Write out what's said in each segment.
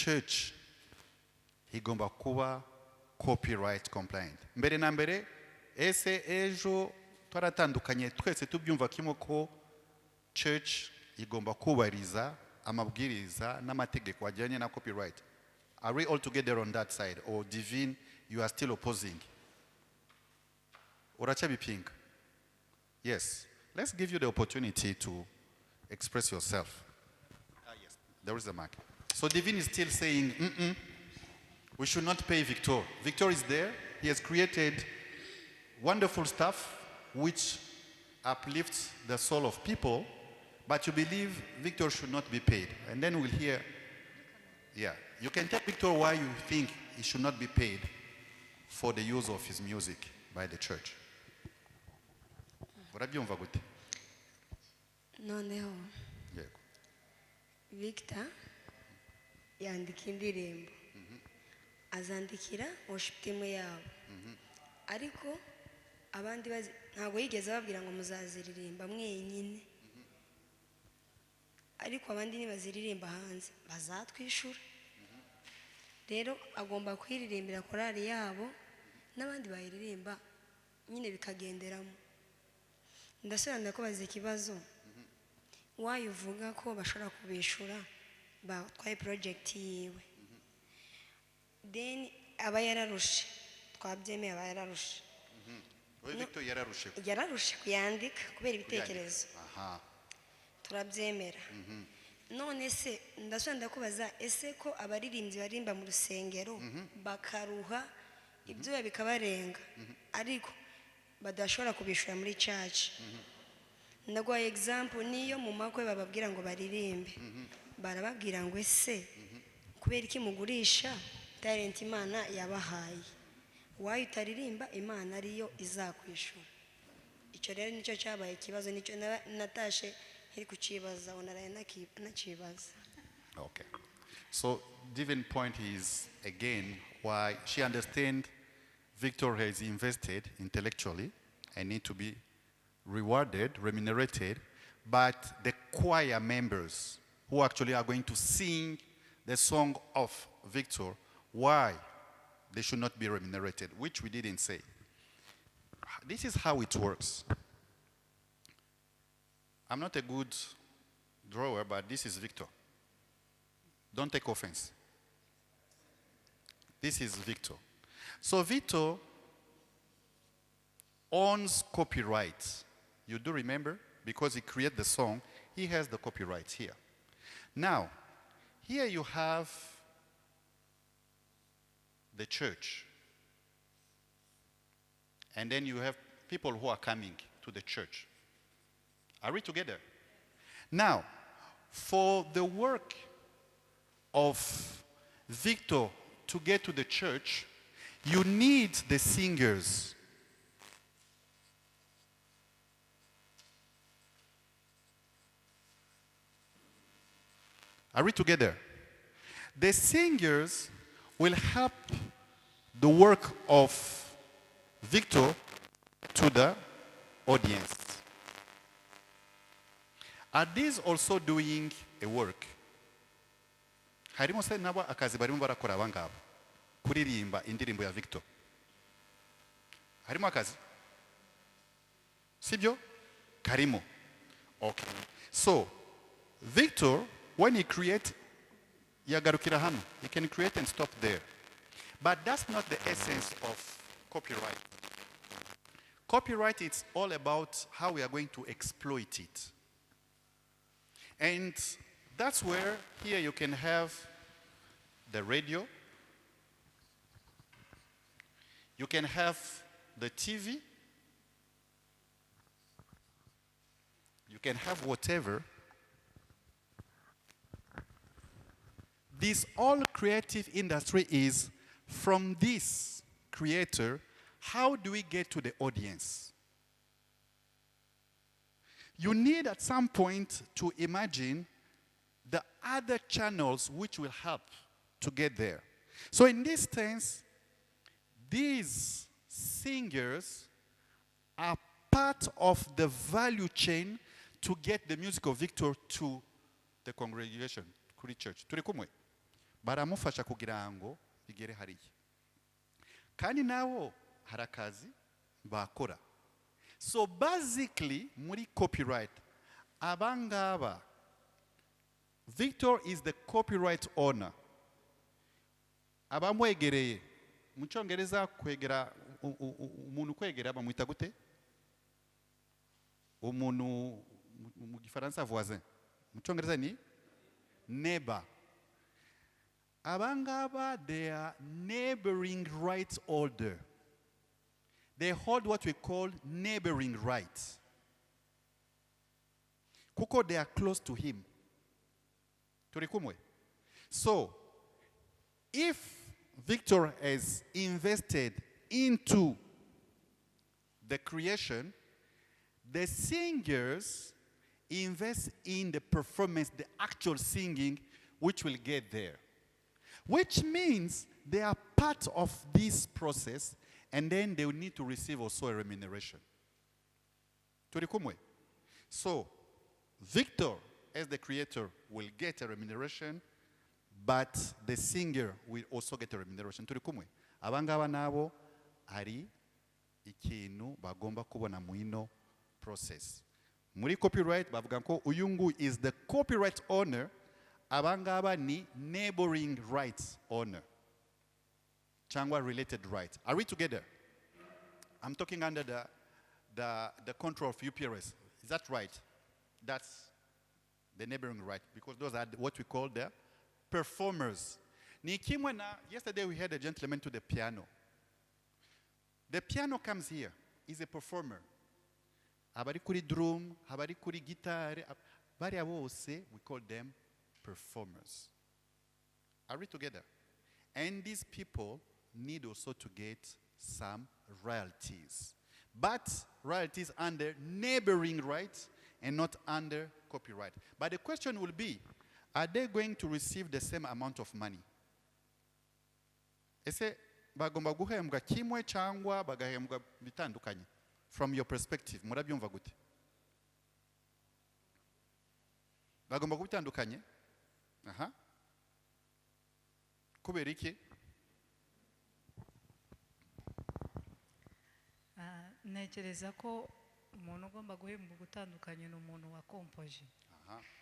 church igomba kuba copyright compliant. Mbere na mbere ese ejo twaratandukanye twese tubyumva kimwe ko church igomba kubariza amabwiriza n'amategeko ajyanye na copyright. Are we all together on that side, or Divine, you are still opposing? Urachabipinga? Yes. Let's give you the opportunity to express yourself. Yes, there is a mark. So Divine is still saying, we should not pay Victor. Victor is there. He has created wonderful stuff which uplifts the soul of people, but you believe Victor should not be paid. And then we'll hear, yeah. You can tell Victor why you think he should not be paid for the use of his music by the church. Urabyumva gute? Noneho Yego. Victor yandika indirimbo azandikira worship team yabo ariko abandi ntabwo yigeze babwira ngo muzaziririmba mwenyine ariko abandi nibaziririmba hanze bazatwishura rero agomba kwiririmbira korali yabo n'abandi bayiririmba nyine bikagenderamo. Ndasobanura ko bazi ikibazo wayuvuga ko bashobora kubishura batwaye project yiwe then aba yararushe twabyemeye aba yararushe Victor yararushe kuyandika kubera ibitekerezo turabyemera none se ndasubira kubaza ese ko abaririmbyi barimba mu rusengero bakaruha ibyo bikabarenga ariko badashobora kubishura muri church. Ndagwa example niyo mu makwe bababwira ngo baririmbe barababwira ngo ese kubera iki mugurisha talent Imana yabahaye wayo utaririmba Imana ariyo izakwishura. Icyo rero nicyo cyabaye ikibazo nicyo natashe iri kucibaza onaraye nakibaza. Okay. So Divine point is again why she understands Victor has invested intellectually and need to be rewarded, remunerated, but the choir members who actually are going to sing the song of Victor, why they should not be remunerated, which we didn't say. This is how it works. I'm not a good drawer, but this is Victor. Don't take offense. This is Victor. So Victor owns copyright. You do remember? Because he created the song, he has the copyright here. Now, here you have the church. And then you have people who are coming to the church. Are we together? Now, for the work of Victor to get to the church, you need the singers. Are we together? The singers will help the work of Victor to the audience. Are these also doing a work? Harimo se nabo akazi barimo barakora abangabo kuririmba indirimbo ya Victor. Harimo akazi? Sibyo? Karimo. Okay. So, Victor, when he creates, yagarukira hano. He can create and stop there. But that's not the essence of copyright. Copyright is all about how we are going to exploit it. And that's where here you can have the radio. You can have the TV. You can have whatever. This all creative industry is from this creator. How do we get to the audience? You need at some point to imagine the other channels which will help to get there. So in this sense, these singers are part of the value chain to get the music of Victor to the congregation, to the church. baramufasha kugira ngo bigere hariya kandi nabo hari akazi bakora. So basically muri copyright abangaba Victor is the copyright owner. Abamwegereye mu cyongereza kwegera umuntu kwegera bamwita gute? Umuntu mu gifaransa voisin. Mu cyongereza ni neighbor. Abangaba, they are neighboring rights holder. They hold what we call neighboring rights. Kuko they are close to him. Turikumwe. So, if Victor has invested into the creation, the singers invest in the performance, the actual singing, which will get there. Which means they are part of this process, and then they will need to receive also a remuneration. Turikumwe. So, Victor, as the creator, will get a remuneration, but the singer will also get a remuneration. Turikumwe. Abangaba nabo ari ikintu bagomba kubona muino process. Muri copyright bavuga ko uyungu is the copyright owner, abangaba ni neighboring rights owner. Changwa related rights. Are we together? I'm talking under the control of UPRS. Is that right? That's the neighboring right, because those are what we call the performers. Yesterday we had a gentleman to the piano. The piano comes here. He's a performer. Habari kuri drum, habari kuri guitar, bariya bose, we call them performers. Are we together? And these people need also to get some royalties. But royalties under neighboring rights and not under copyright. But the question will be, are they going to receive the same amount of money? Ese bagomba guhembwa kimwe cyangwa bagahembwa bitandukanye? From your perspective, murabyumva gute? Bagomba kubitandukanye? Aha. Kubera iki? Ntekereza ko umuntu ugomba guhembwa gutandukanye n'umuntu wakompoje.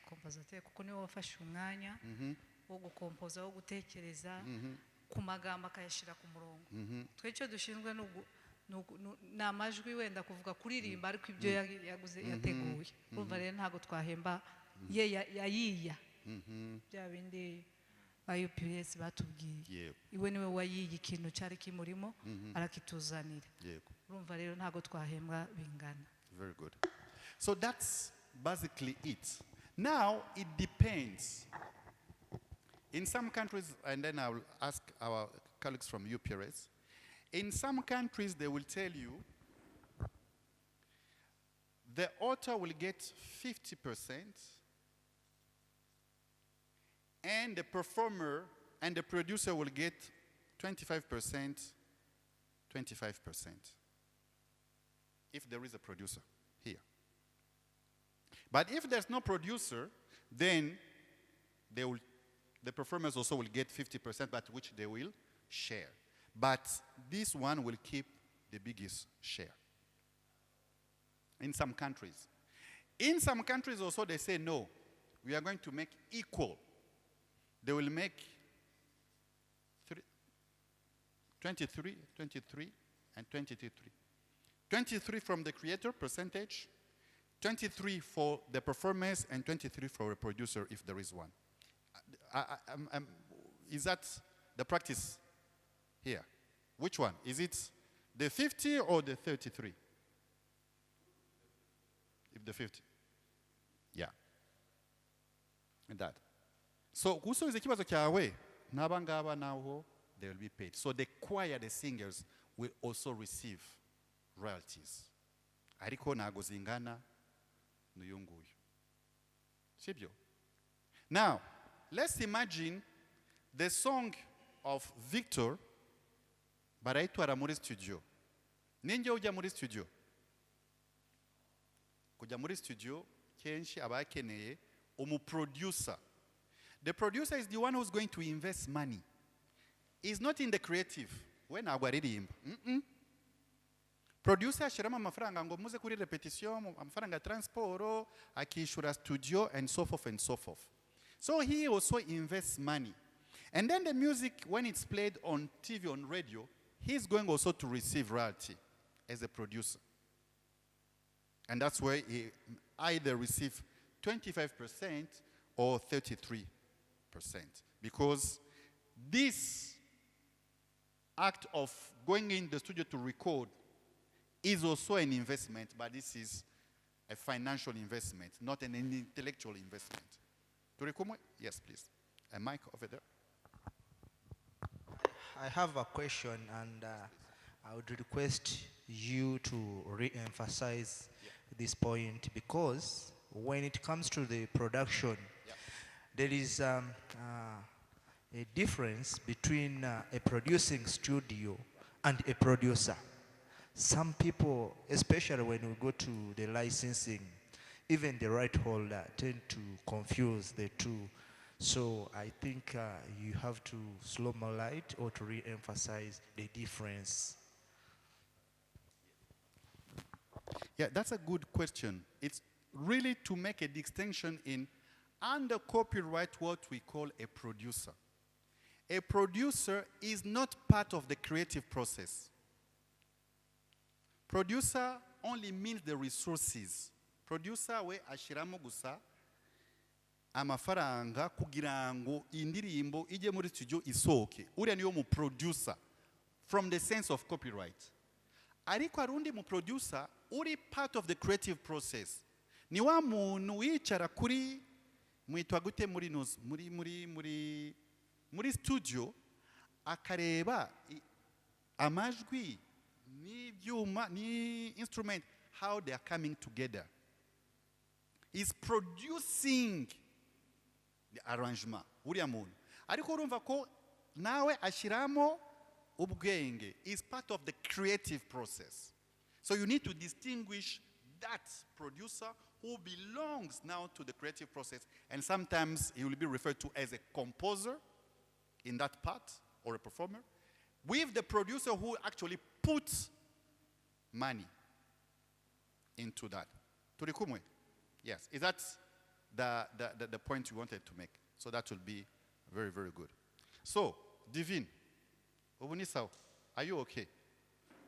Kompozateur kuko niwe wafashe umwanya wo gukompoza, wo gutekereza ku magambo akayashira ku murongo. Twe cyo dushinzwe n'amajwi wenda kuvuga kuririmba, ariko ibyo yaguze yateguye. Urumva rero ntago twahemba ye yayiya bya bindi ba UPS batubwiye. Iwe niwe wayiye ikintu cyari kimurimo arakituzanira. Urumva rero ntago twahembwa bingana. Very good. So that's basically it. Now it depends. In some countries, and then I will ask our colleagues from UPRS, in some countries they will tell you the author will get 50% and the performer and the producer will get 25%, 25%. If there is a producer here. But if there's no producer, then the performers also will get 50%, but which they will share. But this one will keep the biggest share. In some countries. In some countries also they say, no, we are going to make equal. They will make 23, and 23. 23 from the creator percentage, 23 for the performers, and 23 for a producer if there is one. Is that the practice here? Which one? Is it the 50 or the 33? If the 50. Yeah. And that. So, kuso is ikibazo kyawe, nabangaba naho they will be paid. So the choir, the singers, will also receive royalties. Ariko nago zingana nuyunguyu. Sibyo? Now, let's imagine the song of Victor baraitwara muri studio. Ninjye ujya muri studio. Kujya muri studio kenshi abakeneye umuproducer. The producer is the one who's going to invest money. He's not in the creative. When agwaririmba. Producer ashiramo amafaranga ngo muze kuri repetition, amafaranga transport, akishura studio and so forth and so forth. So he also invests money. And then the music, when it's played on TV, on radio, he's going also to receive royalty as a producer. And that's where he either receive 25% or 33%. Because this act of going in the studio to record is also an investment, but this is a financial investment, not an intellectual investment. Yes, please. A mic over there. I have a question, and I would request you to re-emphasize this point, because when it comes to the production, there is a difference between a producing studio and a producer. Some people, especially when we go to the licensing, even the right holder, tend to confuse the two. So I think you have to slow my light or to re-emphasize the difference. Yeah, that's a good question. It's really to make a distinction in under copyright what we call a producer. A producer is not part of the creative process. Producer only means the resources. Producer we ashiramo gusa amafaranga kugira ngo indirimbo ije muri studio isoke. Uriya niyo mu producer from the sense of copyright. Ariko arundi mu producer uri part of the creative process. Ni wa muntu wicara kuri mwitwa gute muri studio akareba amajwi ni byuma ni instrument how they are coming together. Is producing the arrangement. Uriya muntu ariko urumva ko nawe ashiramo ubwenge is part of the creative process. So you need to distinguish that producer who belongs now to the creative process, and sometimes he will be referred to as a composer in that part or a performer, with the producer who actually puts money into that. Turikumwe? Yes. Is that the point you wanted to make? So that will be very, very good. So, Divine, Obunisaw, are you okay?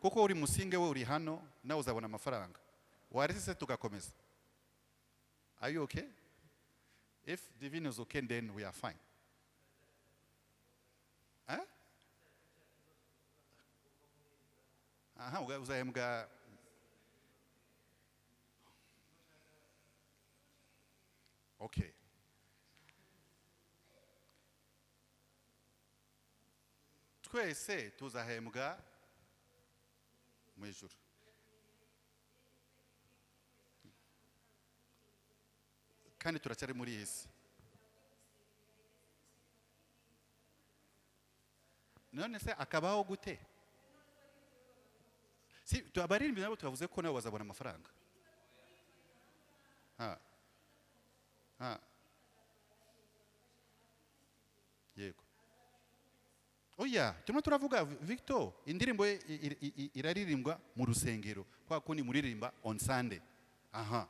Koko uri musinge we uri hano na uzabona amafaranga. Warese tugakomeza. Are you okay? If Divine is okay, then we are fine. Huh? Uzahembwa. Okay. Twese tuzahembwa mu ijuru. Kandi turacyari muri iyi si. None se akabaho gute? Si abaririmbyi nabo twavuze ko nabo bazabona amafaranga. Yego. Oya, turimo turavuga Victor, indirimbo iraririmbwa mu rusengero kwa kundi muririmba on Sunday. Aha.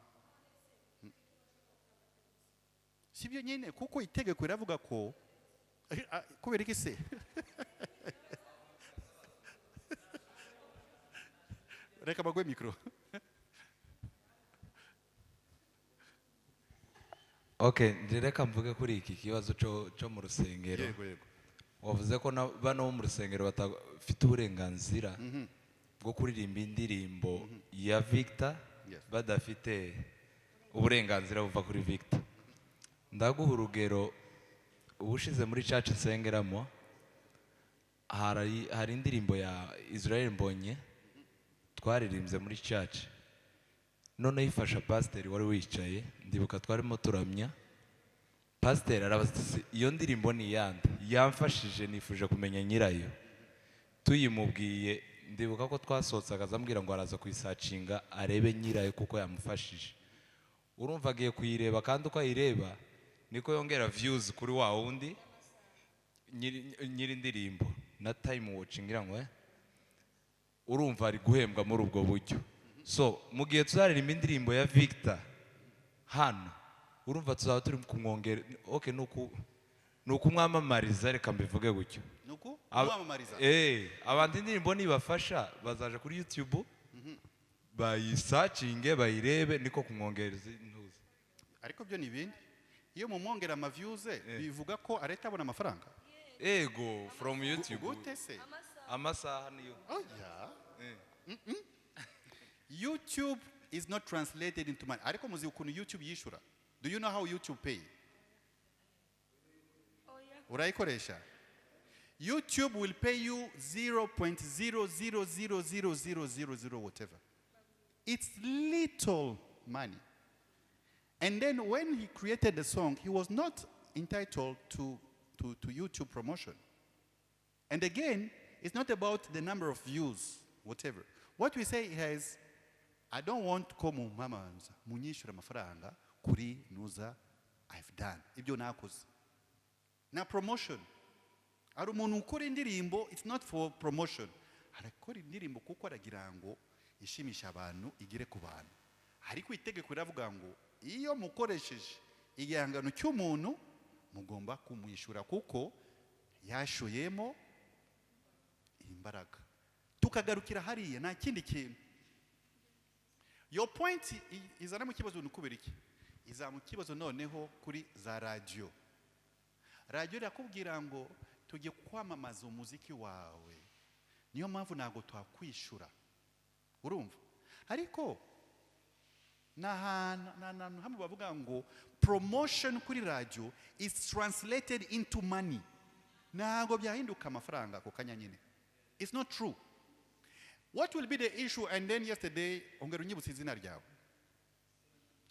Sibyo nyine kuko itegeko iravuga ko kubera iki se? Reka bagwe micro. Okay, ndireka mvuge kuri iki kibazo cyo mu rusengero. Yego yego. Wavuze ko bano mu rusengero batafite uburenganzira bwo kuririmba indirimbo ya Victor badafite uburenganzira buva kuri Victor. Ndaguha urugero ubushize muri church nsengeramo hari indirimbo ya Israel Mbonye twaririmbye muri church. None yifasha pastor wari wicaye ndibuka twarimo turamya. Pastor arabaza iyo ndirimbo ni yande yamfashije nifuje kumenya nyirayo. Tuyimubwiye ndibuka ko twasohotse akazambwira ngo araza kuyisacinga arebe nyirayo kuko yamufashije. Urumva agiye kuyireba kandi uko ayireba niko yongera views kuri wa wundi nyiri indirimbo na time watching ngira ngo urumva ari guhembwa muri ubwo buryo. So mu gihe tuzaririmba indirimbo ya Victor hano urumva tuzaba turi kumwongera. Okay, nuko mwamamariza, reka mbivuge gutyo. Nuko mwamamariza abantu indirimbo nibafasha bazaje kuri YouTube bayisearchinge bayirebe, niko kumwongereza intuzi. Ariko byo nibindi iyo mumwongera ama views bivuga ko areta abona amafaranga. Ego from YouTube. Gute se? Amasaha niyo. Oh yeah. YouTube is not translated into money. Ariko muzi ukuntu YouTube yishura. Do you know how YouTube pay? Urayikoresha. YouTube will pay you 0.000000 whatever. It's little money. And then when he created the song, he was not entitled to YouTube promotion. And again, it's not about the number of views, whatever. What we say is, I don't want komu mama munyishura mafaranga kuri nuza I've done. Ibyo nakoze. Na promotion. Ari umuntu ukora indirimbo, it's not for promotion. Arakora indirimbo kuko aragira ngo ishimisha abantu, igire ku bantu. Ariko itegeko riravuga ngo iyo mukoresheje igihangano cy'umuntu mugomba kumwishura kuko yashoyemo imbaraga. Tukagarukira hariya nta kindi kintu. Your point izana mu kibazo n'ukubera iki? Iza mu kibazo noneho kuri za radio. Radio irakubwira ngo tujye kwamamaza umuziki wawe. Niyo mpamvu ntago twakwishura. Urumva? Ariko hamwe bavuga ngo promotion kuri radio is translated into money. Ntago byahinduka amafaranga ko kanya nyine. It's not true. What will be the issue? And then yesterday, ongera unyibutse izina ryawe.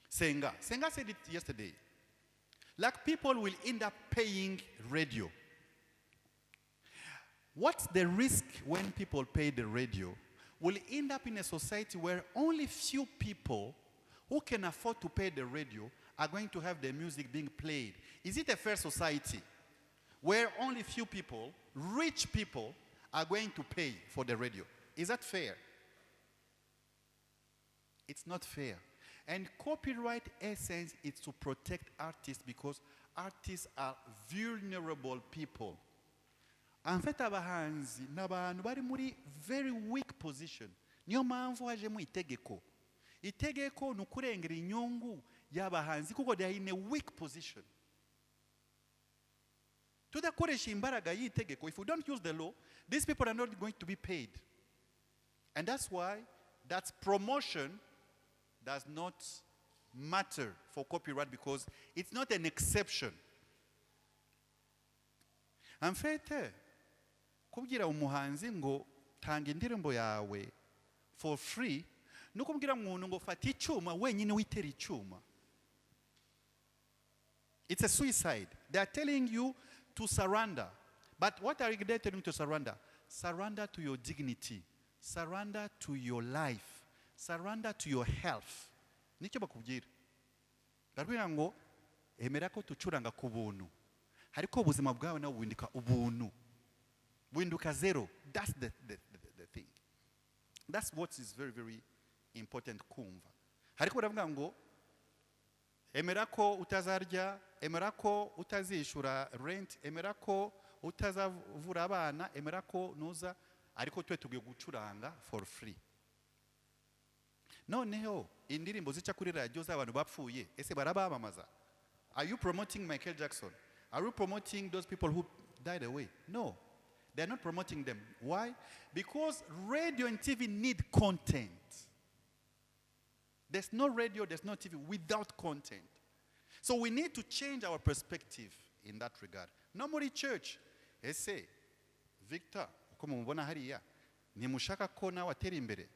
Senga said it yesterday. Like people will end up paying radio. What's the risk when people pay the radio? We'll end up in a society where only few people who can afford to pay the radio are going to have their music being played. Is it a fair society where only few people, rich people, are going to pay for the radio? Is that fair? It's not fair. And copyright essence is to protect artists because artists are vulnerable people. En fait, abahanzi n'abantu bari muri very weak position. Niyo mpamvu hajemo itegeko. Itegeko nukurengera inyungu y'abahanzi kuko they are in a weak position. Tudakoresha imbaraga y'itegeko. If we don't use the law, these people are not going to be paid. And that's why that promotion does not matter for copyright because it's not an exception. En fait, kubwira umuhanzi ngo tanga indirimbo yawe for free, no kubwira umuntu ngo fata icyuma wenyine witera icyuma. It's a suicide. They are telling you to surrender. But what are they telling you to surrender? Surrender to your dignity. Surrender to your life. Surrender to your health. Nicyo bakubwira. Barabwira ngo emera ko tucuranga ku buntu. Hariko ubuzima bwawe nawe buhinduka ubuntu. Buhinduka zero. That's the thing. That's what is very, very important kumva. Hariko baravuga ngo emera ko utazarya, emera ko utazishura rent, emera ko utazavura abana, emera ko nuza, ariko twe tugiye gucuranga for free. Noneho indirimbo zica kuri radio z'abantu bapfuye ese barabamamaza? Are you promoting Michael Jackson? Are you promoting those people who died away? No. They're not promoting them. Why? Because radio and TV need content. There's no radio, there's no TV without content. So we need to change our perspective in that regard. No muri church. Ese Victor, uko mubona hariya, nimushaka ko nawe atera imbere.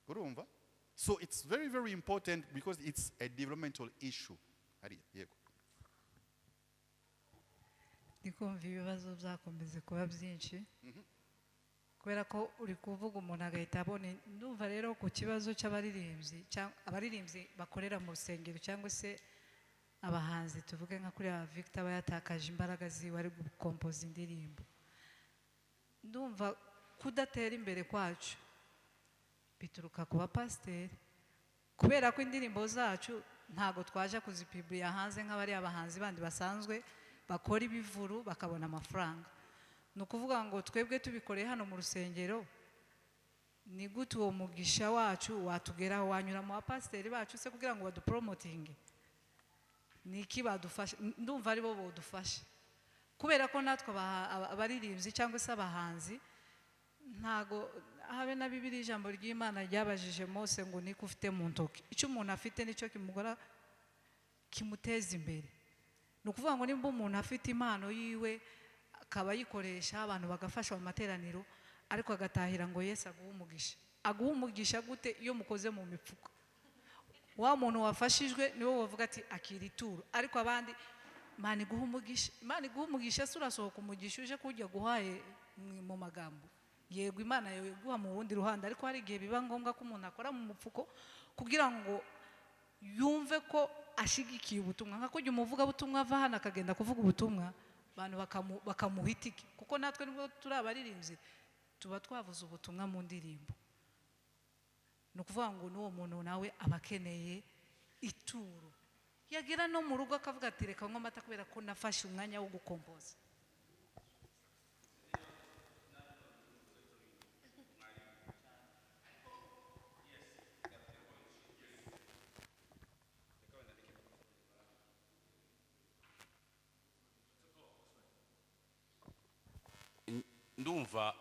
Urumva? So it's very, very important because it's a developmental issue. Hariya, yego. Ndikumva ibibazo byakomeze kuba byinshi kubera ko uri kuvuga umuntu agahita abona. Ndumva rero ku kibazo cy'abaririmbyi cyangwa abaririmbyi bakorera mu rusengero cyangwa se abahanzi tuvuge nka kuri Victor aba yatakaje imbaraga ziwe ari gukompoza indirimbo, ndumva kudatera imbere kwacu bituruka ku bapasiteri, kubera ko indirimbo zacu ntago twaje kuzipiburiya hanze nk'abari abahanzi bandi basanzwe bakora ibivuru bakabona amafaranga. Ni ukuvuga ngo twebwe tubikoreye hano mu rusengero, ni gute uwo mugisha wacu watugeraho? Wanyura mu bapasiteri bacu se kugira ngo badupromotinge? Ni iki badufasha? Ndumva ari bo bodufasha, kubera ko natwe abaririmbyi cyangwa se abahanzi ntago habe na Bibiliya ijambo ry'Imana ryabajije Mose ngo niko ufite mu ntoki, icyo umuntu afite nicyo kimugora kimuteza imbere. Ni ukuvuga ngo nimba umuntu afite impano yiwe akaba yikoresha abantu bagafasha mu materaniro, ariko agatahira ngo Yesu aguhe umugisha. Aguhe umugisha gute iyo mukoze mu mifuka? Wa muntu wafashijwe niwo wavuga ati akira ituro, ariko abandi Imana iguhe umugisha. Imana iguhe umugisha se urasohoka umugisha uje kujya guhaye mu magambo? Yego Imana yeguha mu wundi ruhande, ariko hari igihe biba ngombwa ko umuntu akora mu mupfuko kugira ngo yumve ko ashigikiye ubutumwa. Nka kujya umuvuga butumwa ava hano akagenda kuvuga ubutumwa, abantu bakamuhitike, kuko natwe nibwo turi abaririmbyi tuba twavuze ubutumwa mu ndirimbo. Ni ukuvuga ngo n'uwo muntu nawe aba akeneye ituro, yagera no mu rugo akavuga ati reka nywa amata kubera ko nafashe umwanya wo gukompoza. Ndumva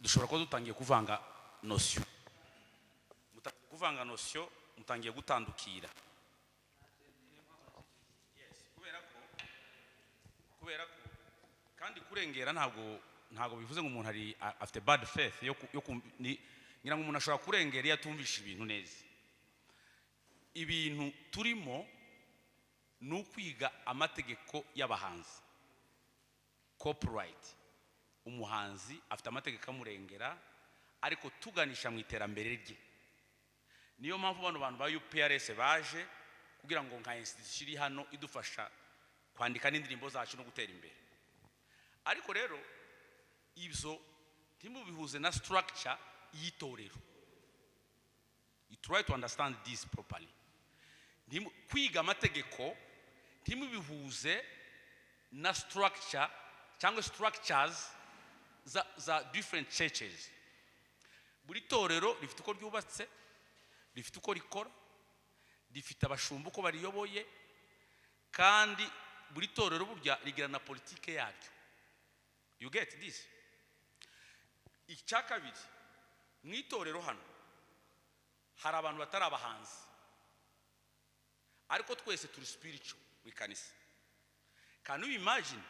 dushobora kuba dutangiye kuvanga nosiyo, kuvanga nosiyo, mutangiye gutandukira. Kubera ko kandi kurengera ntabwo bivuze ngo umuntu ari afite bad faith ngira ngo umuntu ashobora kurengera iyo atumvisha ibintu neza. Ibintu turimo ni ukwiga amategeko y'abahanzi. Copyright, umuhanzi afite amategeko amurengera, ariko tuganisha mu iterambere rye. Niyo mpamvu bano bantu ba UPRS baje kugira ngo nka institution iri hano idufasha kwandika n'indirimbo zacu no gutera imbere. Ariko rero ibyo ntimubihuze na structure y'itorero. You try to understand this properly. Kwiga amategeko ntimubihuze na structure cyangwa structures za different churches. Buri torero rifite uko ryubatse, rifite uko rikora, rifite abashumba uko bariyoboye, kandi buri torero burya rigira na politike yaryo. You get this? Icya kabiri, mu itorero hano hari abantu batari abahanzi, ariko twese turi spiritual mu ikanisa. Can you imagine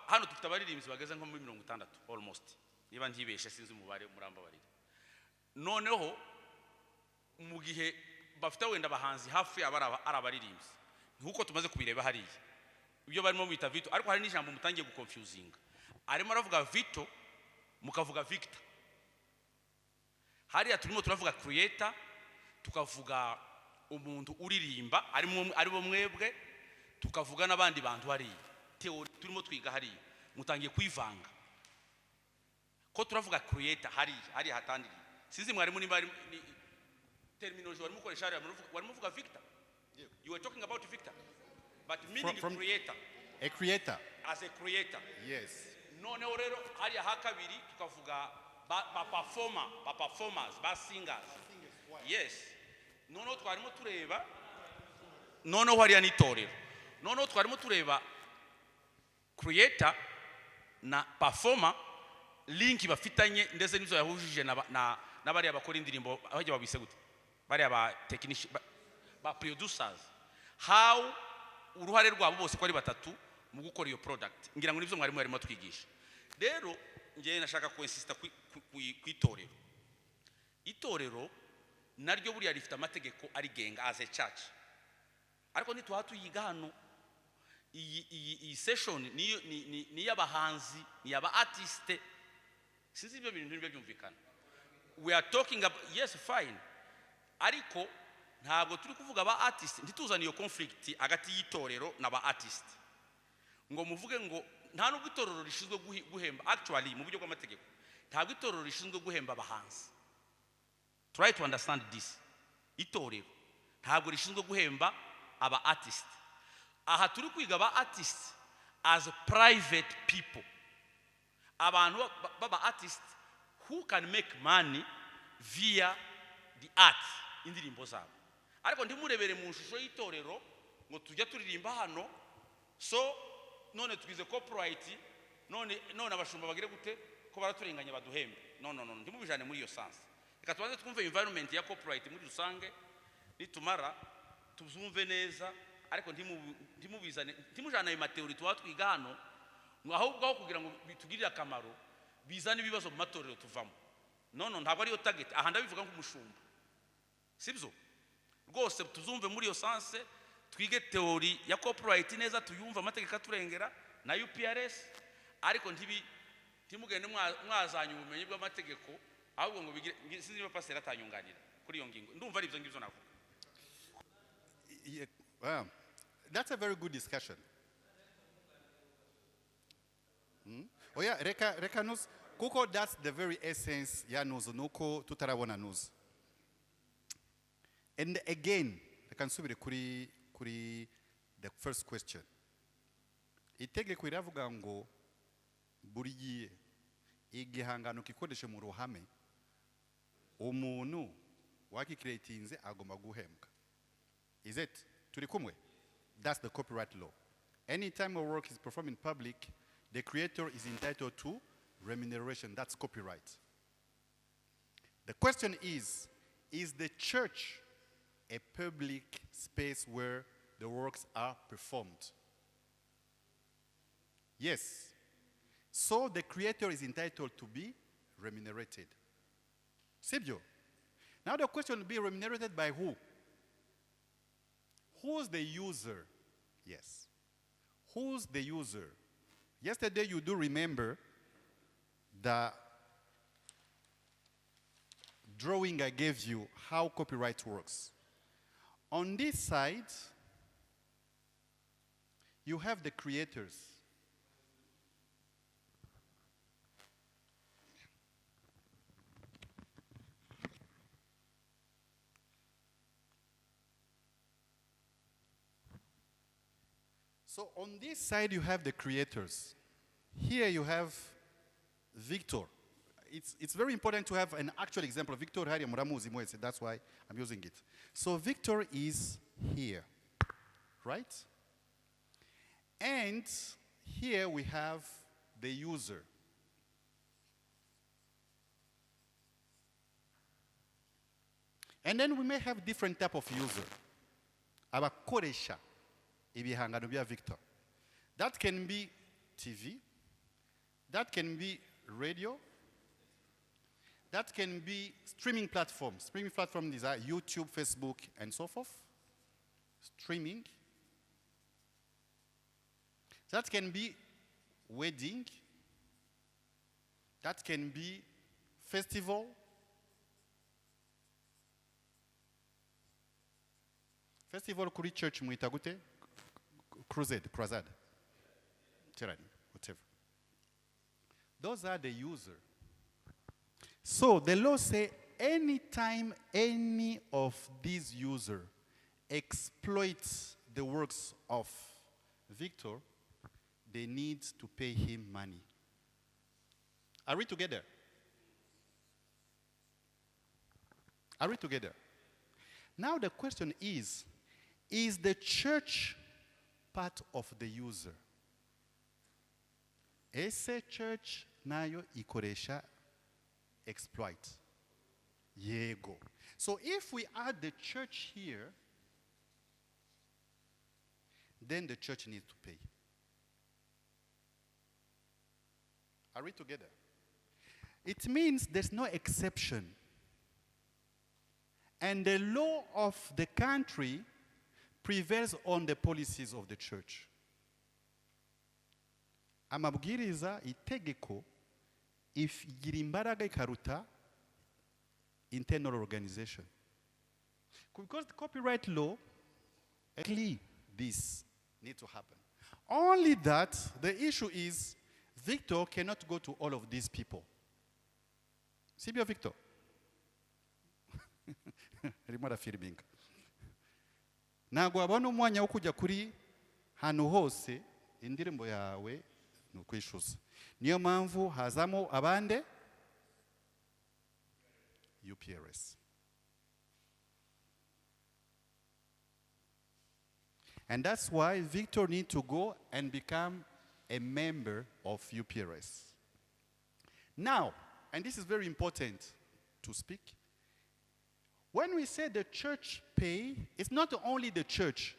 hano dufite abaririmbyi bageze nko muri 60 almost, niba ntibeshe sinzi umubare murambabarira. Noneho mu gihe bafite wenda abahanzi hafi abaririmbyi nkuko tumaze kubireba hariya, ibyo barimo bita Vito, ariko hari n'ijambo mutangiye guconfusinga. Arimo aravuga Vito mukavuga Victor. Hariya turimo turavuga creator, tukavuga umuntu uririmba ari bo mwebwe, tukavuga n'abandi bantu hariya. Turimo twiga hariya mutangiye kwivanga ko turavuga creator hariya hatandiriye. Sinzi mwarimu nimba terminology warimo ukoresha hariya, warimo uvuga Victor. You were talking about Victor, but meaning from creator. A creator. As a creator. Yes. Noneho rero hariya hakabiri tukavuga performers, singers. Yes. Noneho twarimo tureba, noneho hariya n'itorero. Noneho twarimo tureba creator na performer, link bafitanye ndetse nizo yahujije na bari abakora indirimbo abajya babise gute, bari aba technician ba producers, how uruhare rwabo bose ko ari batatu mu gukora iyo product. Ngira ngo nibyo mwarimu yarimo twigisha. Rero ngiye nashaka ko insista ku itorero naryo buri rifite amategeko arigenga as a church, ariko ntituyiga hano. Iyi session ni y'abahanzi, ni y'aba artiste sinzi ibyo bintu nibyo byumvikana. We are talking about, yes fine, ariko ntabwo turi kuvuga aba artist, ntituzana iyo conflict hagati y'itorero n'aba artist ngo muvuge ngo nta nubwo itorero rishinzwe guhemba. Actually mu buryo bw'amategeko ntabwo itorero rishinzwe guhemba abahanzi. Try to understand this. Itorero ntabwo rishinzwe guhemba aba artist. Aha turi kwiga aba artist as private people, abantu baba artist who can make money via the art, indirimbo zabo. Ariko ndimurebere mu shusho y'itorero ngo tujya turirimba hano, so none tugize copyright, none abashumba bagire gute ko baraturenganya baduhembe. No, ndimubijane muri iyo sense. Reka tubanze twumve environment ya copyright muri rusange, nitumara tuzumve neza, ariko ndimujana ayo mateori twatwiga hano, ahubwo aho kugira ngo bitugirire akamaro bizana ibibazo mu matorero tuvamo. No, ntabwo ariyo target. Aha ndabivuga nk'umushumba, sibyo rwose. Tuzumve muri iyo sense, twige teori ya copyright neza, tuyumva amategeko aturengera na UPRS, ariko ntimugende mwazanya ubumenyi bw'amategeko, ahubwo ngo bigire. Sinzi niba pastor atanyunganira kuri iyo ngingo. Ndumva ari ibyo ngibyo navuga. Well, that's a very good discussion. Oh yeah, reka news kuko that's the very essence ya news nuko tutarabona news. And again, reka nsubire kuri the first question. Itegeko iravuga ngo buri gihe igihangano kikoreshe mu ruhame umuntu wakicreatinze agomba guhembwa. Is it? Turi kumwe? That's the copyright law. Anytime a work is performed in public, the creator is entitled to remuneration. That's copyright. The question is the church a public space where the works are performed? Yes. So the creator is entitled to be remunerated. Sibyo. Now the question will be remunerated by who? Who's the user? Yes. Who's the user? Yesterday you do remember the drawing I gave you how copyright works. On this side, you have the creators. So on this side, you have the creators. Here you have Victor. It's very important to have an actual example. Victor Hari Muramuzi Moese, that's why I'm using it. So Victor is here, right? And here we have the user. And then we may have different type of user. Abakoresha ibihangano bya Victor. That can be TV. That can be radio. That can be streaming platforms. Streaming platforms are YouTube, Facebook, and so forth. Streaming. That can be wedding. That can be festival. Festival kuri church muita gute? Crusade. Whatever. Those are the user. So the law say anytime any of these user exploits the works of Victor, they need to pay him money. Are we together? Are we together? Now the question is the church part of the user? Ese church nayo ikoresha exploit. Yego. So if we add the church here, then the church needs to pay. Are we together? It means there's no exception. And the law of the country prevails on the policies of the church. Amabwiriza itegeko if igira imbaraga ikaruta internal organization. Because the copyright law, actually, this needs to happen. Only that, the issue is, Victor cannot go to all of these people. Sibyo Victor? Arimo arafilminga. Ntabwo wabona umwanya wo kujya kuri hano hose indirimbo yawe ni ukwishyuza. Niyo mpamvu hazamo abande UPRS. And that's why Victor needs to go and become a member of UPRS. Now, and this is very important to speak, when we say the church pay, it's not only the church.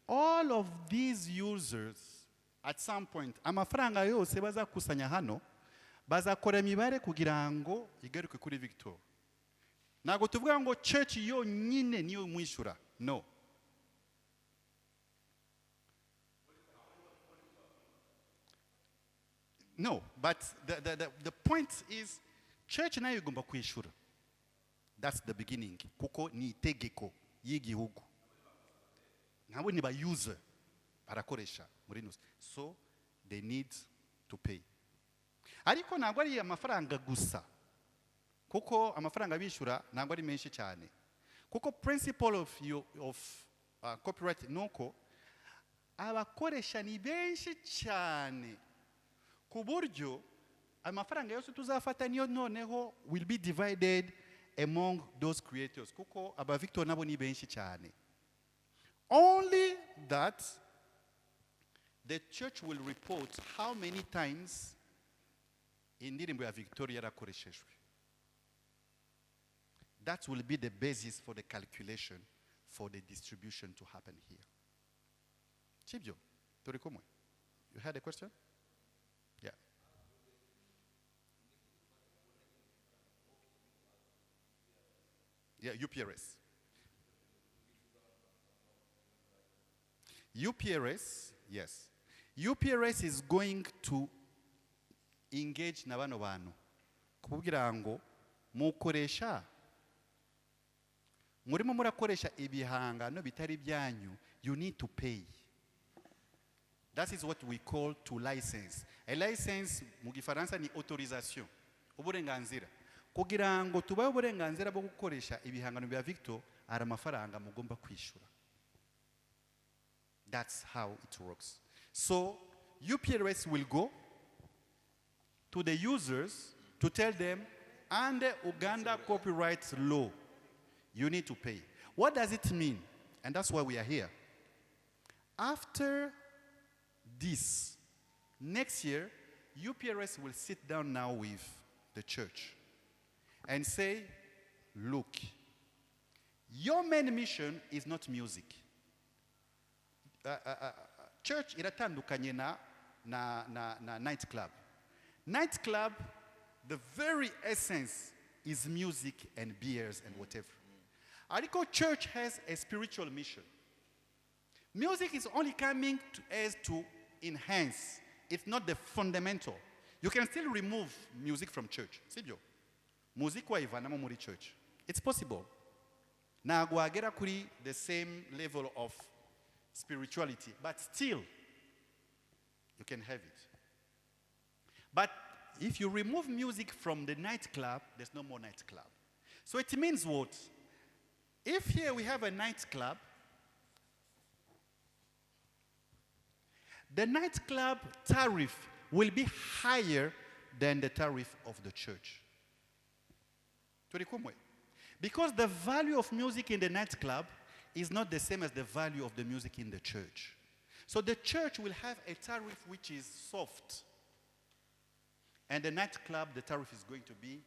All of these users, at some point, amafaranga yose bazakusanya hano, bazakora imibare kugira ngo igaruke kuri Victor. Ntabwo tuvuga ngo church yonyine niyo mwishyura. No. No, but the point is, church nayo igomba kwishyura. That's the beginning. Kuko ni itegeko y'igihugu. Nabo ni ba user barakoresha muri news. So they need to pay. Ariko ntabwo ari amafaranga gusa. Kuko amafaranga bishyura ntabwo ari menshi cyane. Kuko principle of copyright nuko abakoresha ni benshi cyane. Ku buryo amafaranga yose tuzafata niyo noneho will be divided among those creators. Kuko aba Victor nabo ni benshi cyane. Only that the church will report how many times indirimbo ya Victoria yarakoreshejwe. That will be the basis for the calculation for the distribution to happen here. Chibjo, turi kumwe? You had a question? Yeah. Yeah, UPRS. UPRS, yes. UPRS is going to engage na bano bantu kugira ngo mukoresha murimo murakoresha ibihangano bitari byanyu, you need to pay. That is what we call to license. A license mu gifaransa ni autorisation, uburenganzira. Kugira ngo tubaye uburenganzira bwo gukoresha ibihangano bya Victor, ari amafaranga mugomba kwishyura. That's how it works. So UPRS will go to the users to tell them, under Uganda copyright law, you need to pay. What does it mean? And that's why we are here. After this, next year, UPRS will sit down now with the church and say, look, your main mission is not music. Church iratandukanye na nightclub. Nightclub, the very essence is music and beers and whatever. Ariko church has a spiritual mission. Music is only coming to enhance. It's not the fundamental. You can still remove music from church. Sibyo? Music wa ivanamo muri church. It's possible. Na gwagera kuri the same level of spirituality, but still, you can have it. But if you remove music from the nightclub, there's no more nightclub. So it means what? If here we have a nightclub, the nightclub tariff will be higher than the tariff of the church. Because the value of music in the nightclub is not the same as the value of the music in the church. So the church will have a tariff which is soft. And the nightclub, the tariff is going to be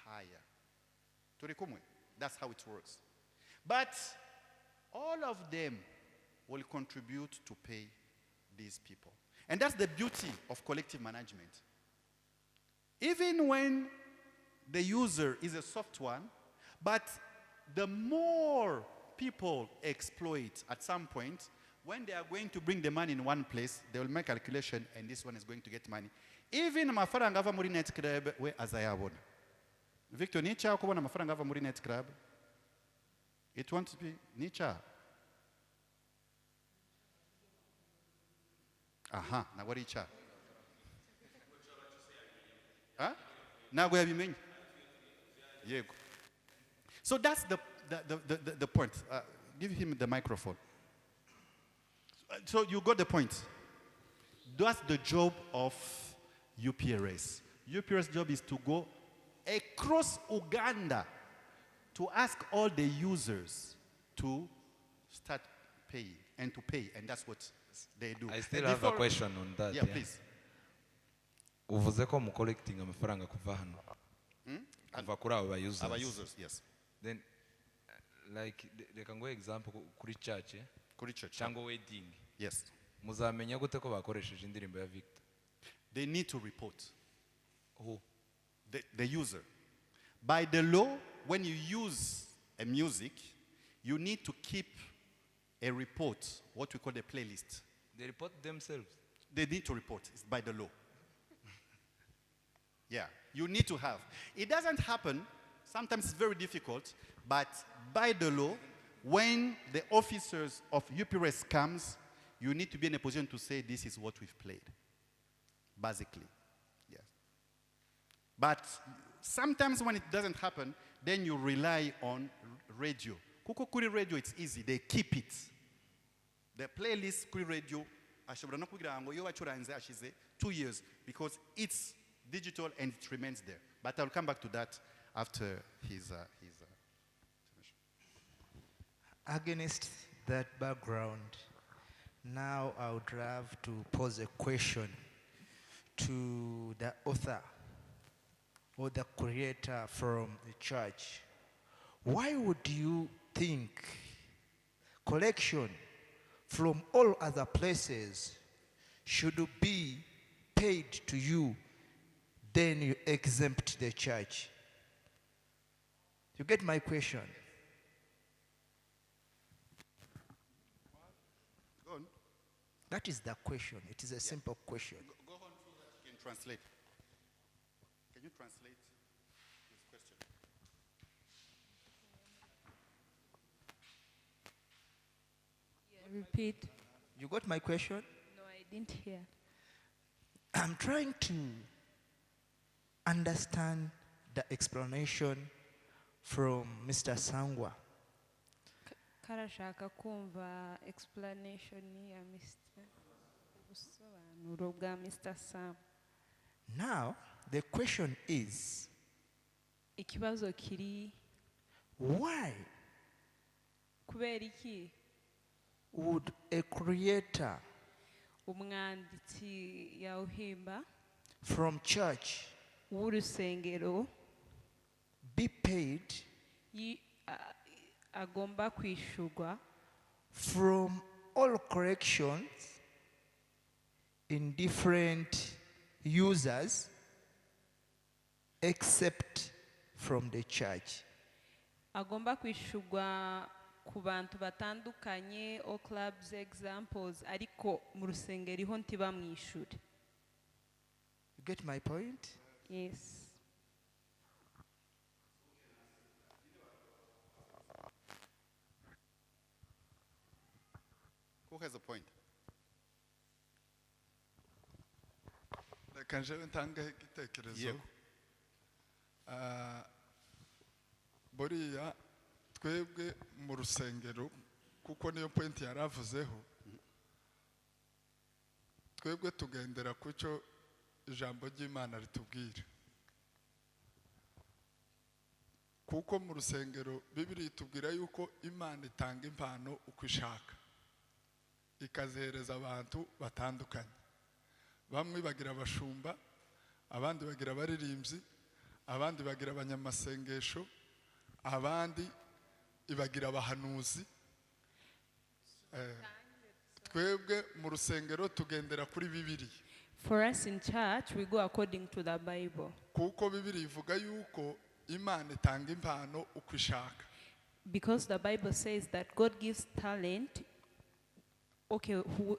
higher. That's how it works. But all of them will contribute to pay these people. And that's the beauty of collective management. Even when the user is a soft one, but the more people exploit at some point, when they are going to bring the money in one place, they will make calculation and this one is going to get money. Even amafaranga ava muri net club we azayabona. Victor, ni cyaha kubona amafaranga ava muri net club? It won't be ni cyaha. Aha, na wari cyaha. Huh? Ntabwo yabimenye. Yego. So that's the point. Give him the microphone. So you got the point. That's the job of UPRS. UPRS job is to go across Uganda to ask all the users to start paying and to pay, and that's what they do. I still have a question on that. Yeah, please. Uvuze ko mu collecting amafaranga kuva hano. Kuva kuri abo users. Our users, yes. Then like they can go example kuri church. Kuri church. Cyangwa wedding. Yes. Muzamenya gute ko bakoresheje indirimbo ya Victor? They need to report. Who? The user. By the law, when you use a music, you need to keep a report, what we call a playlist. They report themselves. They need to report. It's by the law. Yeah, you need to have. It doesn't happen. Sometimes it's very difficult, but by the law, when the officers of UPRS comes, you need to be in a position to say this is what we've played, basically. Yes. But sometimes when it doesn't happen, then you rely on radio. Kuko kuri radio, it's easy. They keep it. The playlist kuri radio, ashobora no kugira ngo yo bacuranze ashize 2 years because it's digital and it remains there. But I'll come back to that after his submission. Against that background, now I would love to pose a question to the author or the creator from the church. Why would you think collection from all other places should be paid to you, then you exempt the church? You get my question? Go on. That is the question. It is a simple question. Go on so that you can translate. Can you translate this question? Repeat. You got my question? No, I didn't hear. I'm trying to understand the explanation from Mr. Sangwa. Karashaka kumva explanation ya Mr. ubusobanuro bwa Mr. Sam. Now, the question is, Ikibazo kiri why kubera iki would a creator umwanditsi yawuhimba from church w'urusengero be paid agomba kwishurwa from all corrections in different users except from the church? agomba kwishurwa ku bantu batandukanye all clubs examples ariko mu rusengero iho ntibamwishure. You get my point? Yes. Who has a point? Reka njewe ntange igitekerezo. Yego. Buriya twebwe mu rusengero kuko niyo point yaravuzeho, twebwe tugendera ku cyo ijambo ry'Imana ritubwira. Kuko mu rusengero Bibiliya itubwira yuko Imana itanga impano uko ishaka, ikazihereza abantu batandukanye. Bamwe bagira abashumba, abandi bagira abaririmbyi, abandi bagira abanyamasengesho, abandi ibagira abahanuzi. Twebwe mu rusengero tugendera kuri Bibiliya. For us in church, we go according to the Bible. Kuko Bibiliya ivuga yuko Imana itanga impano uko ishaka. Because the Bible says that God gives talent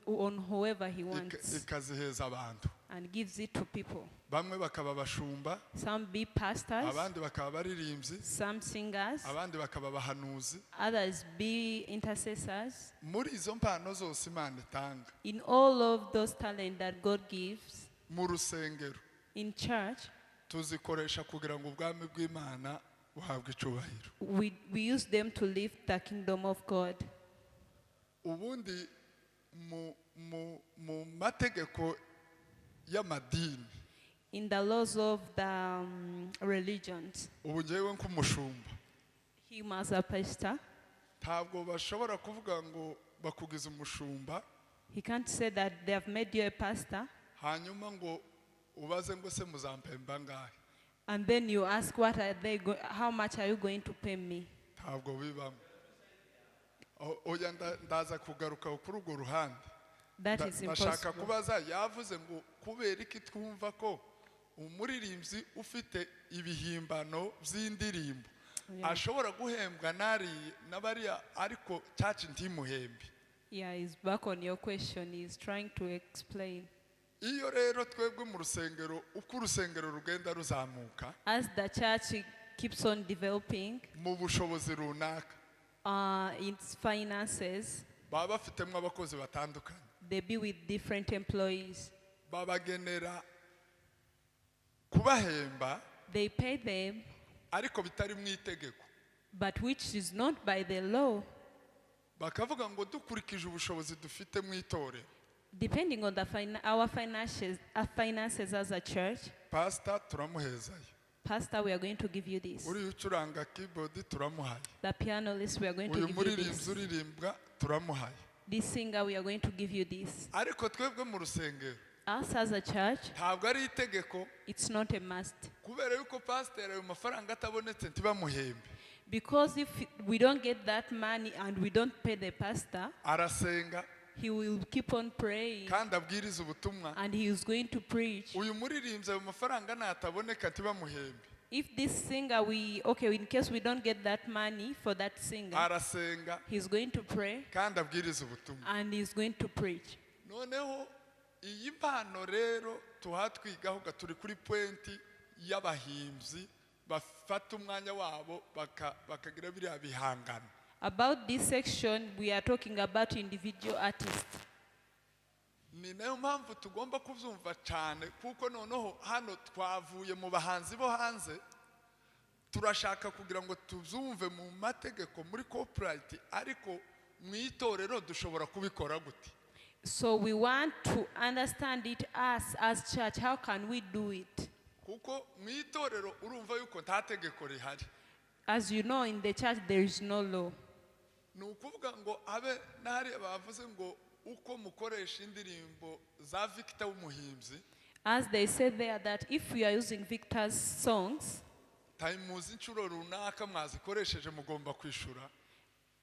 on whoever he wants ikaziheza abantu. and gives it to people. Bamwe bakaba abashumba, Some be pastors, abandi bakaba abaririmbyi, some singers, abandi bakaba abahanuzi. others be intercessors. Muri izo mpano zose Imana itanga In all of those talents that God gives mu rusengero in church, tuzikoresha kugira ngo ubwami bw'Imana buhabwe icubahiro. we use them to lift the kingdom of God. Ubundi mu mategeko y'amadini, In the laws of the religions, ubu njyewe nk'umushumba him as a pastor, ntabwo bashobora kuvuga ngo bakugize umushumba he can't say that they have made you a pastor hanyuma ngo ubaze ngo se muzampemba ngahe. and then you ask how much are you going to pay me? Ntabwo bibamo. Oya ndaza kugaruka kuri urwo ruhande. That is Ndashaka impossible. kubaza, yavuze ngo kubera iki twumva ko umuririmbyi ufite ibihimbano by'indirimbo ashobora guhembwa n'abariya ariko church ntimuhembe. Yeah, he's back on your question. He's trying to explain. Iyo rero twebwe mu rusengero, uko urusengero rugenda ruzamuka As the church keeps on developing mu bushobozi runaka, its finances, baba bafitemo abakozi batandukanye, they be with different employees. babagenera kubahemba They pay them, ariko bitari mu itegeko. but which is not by the law. Bakavuga ngo dukurikije ubushobozi dufite mu itorero, Depending on our finances as a church, pastor turamuhezayo, pastor, we are going to give you this. uriya ucuranga keyboard turamuhaye, The pianist, we are going to uyu give you muririmbyi this. uririmbwa turamuhaye. This singer, we are going to give you this. Ariko twebwe mu rusengero Us as a church, ntabwo ari itegeko, it's not a must. kubera yuko pastor ayo mafaranga atabonetse ntibamuhembe. Because if we don't get that money and we don't pay the pastor, Arasenga he will keep on praying kandi abwiriza ubutumwa. and he is going to preach. Uyu muririmbyi ayo mafaranga nataboneka ntibamuhembe, If this singer, in case we don't get that money for that singer, arasenga he's going to pray kandi abwiriza ubutumwa. and he's going to preach. Noneho iyi mpano rero tuhatwigaho turi kuri pointi y'abahimbyi bafata umwanya wabo bakagira biriya bihangano. About this section, we are talking about individual artists. Ni nayo mpamvu tugomba kubyumva cyane, kuko noneho hano twavuye mu bahanzi bo hanze, turashaka kugira ngo tubyumve mu mategeko muri corporate, ariko mu itorero dushobora kubikora gute? So we want to understand it as church. How can we do it? Kuko mu itorero urumva yuko nta tegeko rihari. As you know, in the church, there is no law. Ni ukuvuga ngo abe n'ahari bavuze ngo uko mukoresha indirimbo za Victor w'umuhimbyi, As they said there, that if we are using Victor's songs, tayimuzi inshuro runaka mwazikoresheje mugomba kwishura.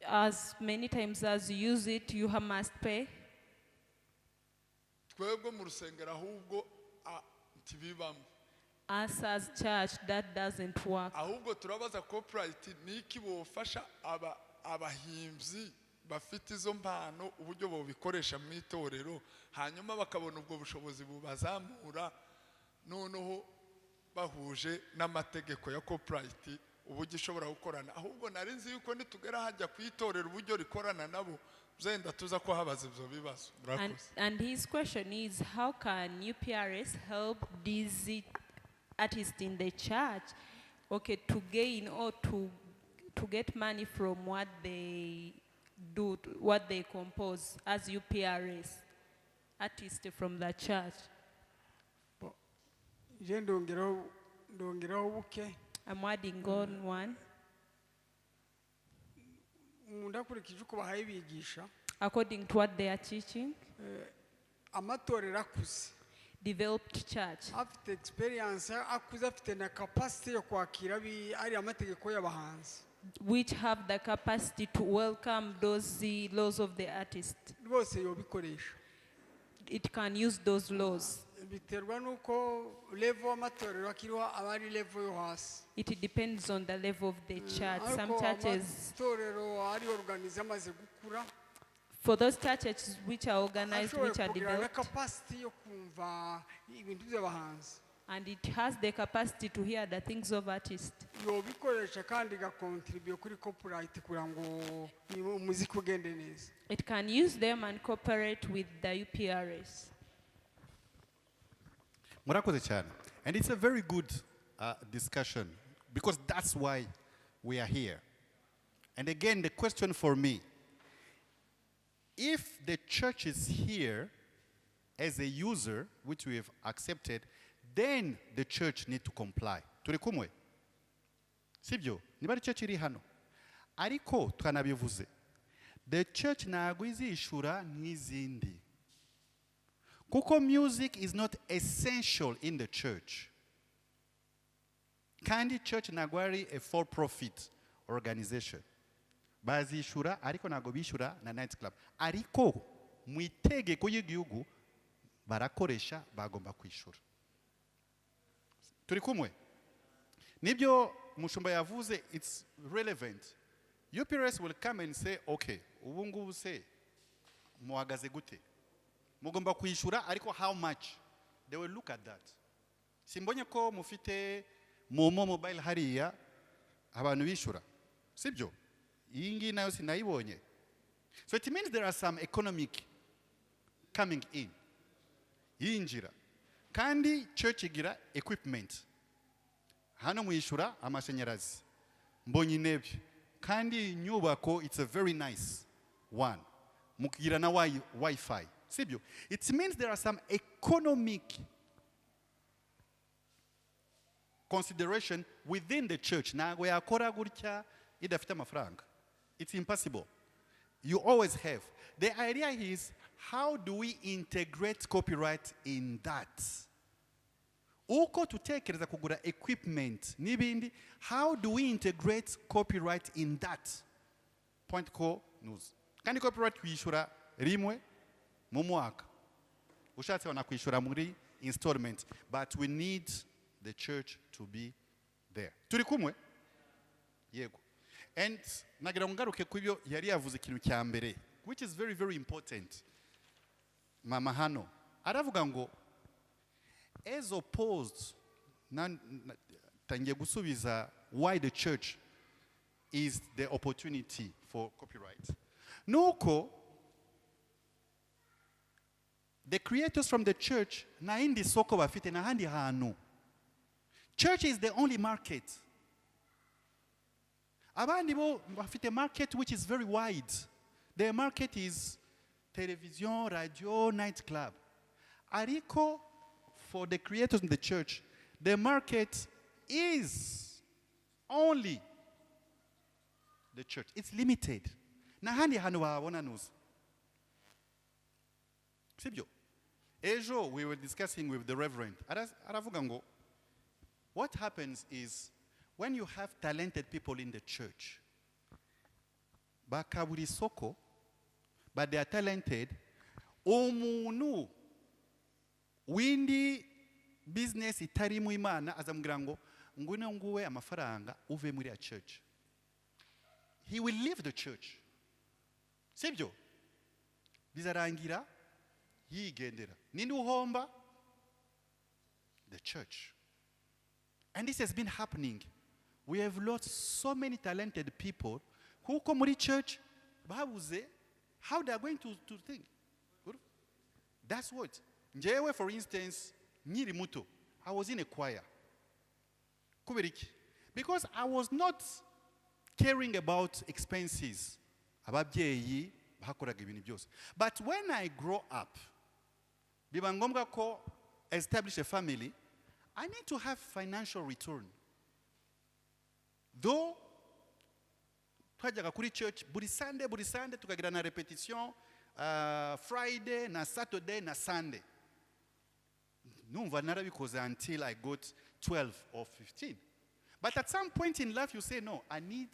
as many times as you use it, you must pay. Twebwe mu rusengero ahubwo ntibibamo. Us as church, that doesn't work. Ahubwo turabaza corporate niki bofasha abahimbyi bafite izo mpano uburyo bobikoresha mu itorero, hanyuma bakabona ubwo bushobozi bubazamura, noneho bahuje n'amategeko ya corporate uburyo ishobora gukorana. Ahubwo nari nzi yuko nitugera hajya ku itorero uburyo rikorana nabo zenda tuza ko habaza ibyo bibazo. And his question is, how can UPRS help these artists in the church, to gain or to get money from what they do, what they compose as UPRS artists from the church? Je ndongeraho buke. I'm adding on one. Ndakurikije uko bahaye bigisha. According to what they are teaching, amatorero akuze, developed church, afite experience akuze, afite na capacity yo kwakira ari amategeko y'abahanzi, which have the capacity to welcome the laws of the artist. rwose yobikoresha. It can use those laws. Biterwa nuko level amatorero akiriho abari level yo hasi. It depends on the level of the church. Some churches, amatorero ari organize amaze gukura, For those churches which are organized, ashoboye which are kugira na developed, kapasiti yo kumva ibintu by'abahanzi and it has the capacity to hear the things of artists, yobikoresha kandi igakontribuye kuri copyright kugira ngo umuziki ugende neza. it can use them and cooperate with the UPRS. Murakoze cyane. And it's a very good discussion because that's why we are here. And again, the question for me, if the church is here as a user, which we have accepted, then the church need to comply. Turi kumwe? Sibyo? Niba ari church iri hano. Ariko twanabivuze. The church ntabwo izishura nk'izindi. Kuko music is not essential in the church. Kandi church ntabwo ari a for-profit organization. Bazishura ariko ntabwo bishura na night club. Ariko mu itegeko y'igihugu barakoresha bagomba kwishura. Turi kumwe? Nibyo mushumba yavuze, it's relevant. UPRS will come and say, okay, ubu ngubu se muhagaze gute? Mugomba kwishura ariko how much? They will look at that. Simbonye ko mufite momo mobile hariya abantu bishura. Sibyo? Iyi ngiyi nayo sinayibonye. So it means there are some economic coming in. Yinjira. Kandi church igira equipment. Hano mwishura amashanyarazi. Mbonye intebe. Kandi nyubako, it's a very nice one. Mukigira na Wi-Fi. Sibyo? It means there are some economic consideration within the church. Ntabwo yakora gutya idafite amafaranga. It's impossible. You always have. The idea is, how do we integrate copyright in that? Uko tutekereza kugura equipment n'ibindi, how do we integrate copyright in that? Point ko news. Kandi copyright kuyishura rimwe mu mwaka. Ushatse wanakwishura muri installment, but we need the church to be there. Turi kumwe? Yego. And nagira ngaruke kubyo yari yavuze ikintu cya mbere, which is very very important. Mama hano aravuga ngo as opposed tangiye gusubiza why the church is the opportunity for copyright. Nuko the creators from the church na indi soko bafite na handi hanu. Church is the only market. Abandi bo bafite market which is very wide. Their market is television, radio, nightclub. Ariko, for the creators in the church, the market is only the church. It's limited. Na handi hanu waabona nusu. Sibyo. Ejo, we were discussing with the reverend. Aravuga ngo, what happens is, when you have talented people in the church, bakaburi soko, but they are talented, umuntu windi business itari mu Imana azamubwira ngo ngwino nguwe amafaranga uve muri ya church. He will leave the church. Sibyo? Bizarangira yigendera. Ninde uhomba? The church. And this has been happening. We have lost so many talented people who come to church, babuze, how they are going to think. That's what. Njewe, for instance, nyiri muto, I was in a choir. Kuberiki. Because I was not caring about expenses. Ababyeyi bakoraga ibintu byose. But when I grow up, biba ngombwa ko establish a family, I need to have financial return. Though twajyaga kuri church buri Sunday tukagira na repetition Friday na Saturday na Sunday. Numva narabikoze until I got 12 or 15. But at some point in life you say, no, I need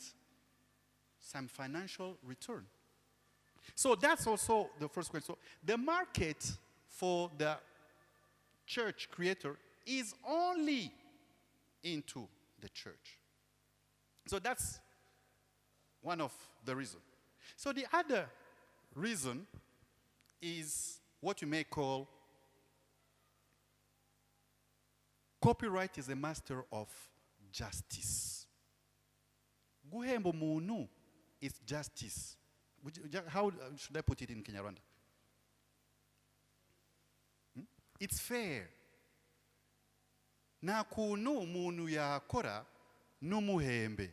some financial return. So that's also the first question. So the market for the church creator is only into the church. So that's one of the reasons. So the other reason is what you may call copyright is a master of justice. Guhemba umuntu is justice. How should I put it in Kinyarwanda? It's fair. Na kuntu umuntu yakora n'umuhembe.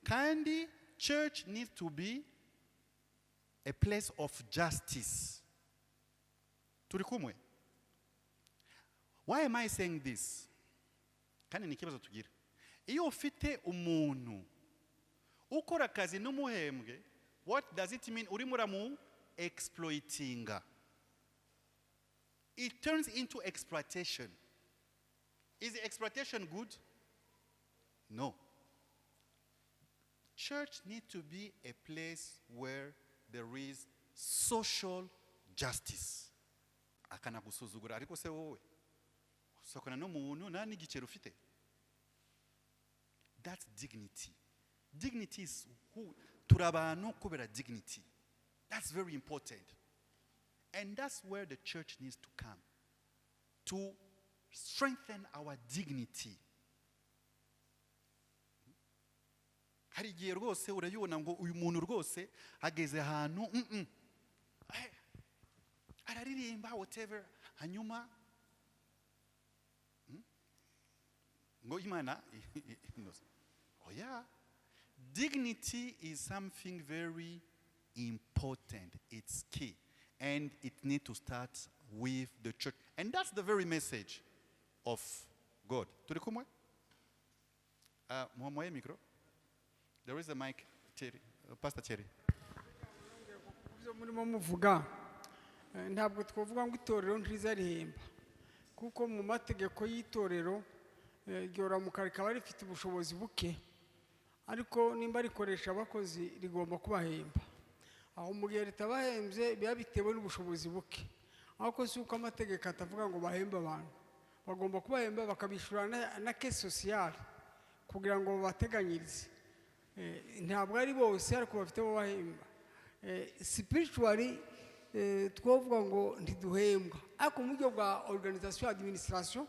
Kandi church needs to be a place of justice. Turi kumwe? Why am I saying this? Kandi ni ikibazo tugira. Iyo ufite umuntu ukora akazi n'umuhembwe, what does it mean? Urimo uramu exploitinga. It turns into exploitation. Is exploitation good? No. Church needs to be a place where there is social justice. Akana gusuzugura ariko se wowe sokona n'umuntu nani gicero ufite. That's dignity. Dignity is who turabanu kubera dignity. That's very important. And that's where the church needs to come to strengthen our dignity. Hari igihe rwose urayibona ngo uyu muntu rwose ageze ahantu araririmba whatever hanyuma ngo Imana oh yeah, dignity is something very important. It's key, and it needs to start with the church, and that's the very message of God. Turi kumwe? Muhamoye micro. There is a mic, Thierry, Pastor Thierry. Kubyo murimo muvuga ntabwo twavuga ngo itorero ntirizarihemba kuko mu mategeko y'itorero ryoramuka rikaba rifite ubushobozi buke ariko nimba rikoresha abakozi rigomba kubahemba aho mu gihe ritabahembye biba bitewe n'ubushobozi buke ariko si uko amategeko atavuga ngo bahembe abantu bagomba kubahemba bakabishura na caisse sociale kugira ngo babateganyirize ntabwo ari bose ariko bafite bo bahemba spiritually twavuga ngo ntiduhembwa ariko mu buryo bwa organisation administration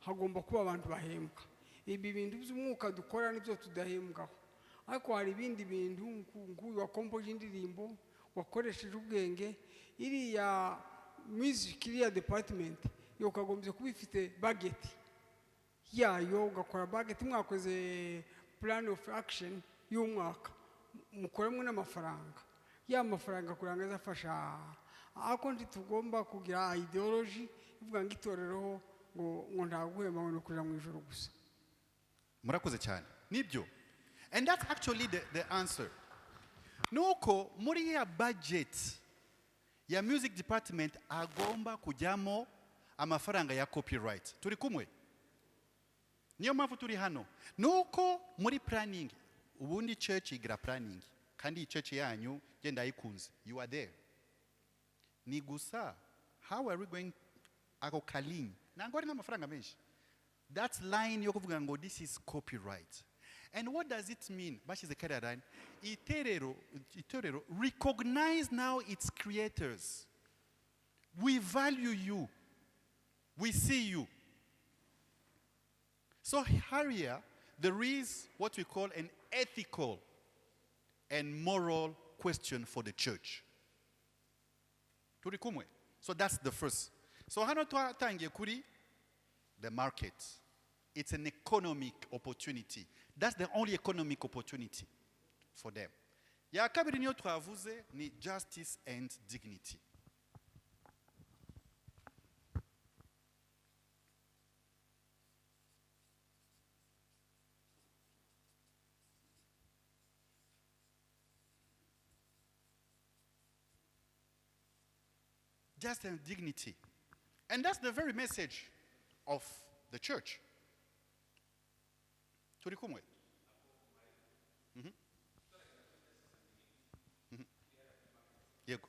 hagomba kuba abantu bahembwa ibi bintu by'umwuka dukora nibyo tudahembwaho ariko hari ibindi bintu nk'uyu wakompoje indirimbo wakoresheje ubwenge iriya music iriya department yo kagombye kuba ifite budget yayo ugakora budget mwakoze plan of action y'umwaka mukoremo n'amafaranga ya mafaranga kuranga azafasha ako ntitugomba kugira ideology ivuga ngo itorero ngo ndaguhema ngo kurira mu ijuru gusa. Murakoze cyane nibyo, and that's actually the answer. Nuko muri ya budget ya music department agomba kujyamo amafaranga ya copyright. Turi kumwe? Niyo mpamvu turi hano. Nuko muri planning ubundi church igira planning kandi church yanyu genda ayikunze, you are there. Ni gusa how are we going ako kalini nangori n'amafaranga menshi. That line yo kuvuga ngo this is copyright. And what does it mean? Bashize kariya itorero recognize now its creators. We value you. We see you. So here there is what we call an ethical and moral question for the church. Turi kumwe? So that's the first. So hano twatangiye kuri the market. It's an economic opportunity. That's the only economic opportunity for them. Ya kabiri niyo twavuze ni justice and dignity. Justice and dignity. And that's the very message of the church. Turi kumwe? Yego.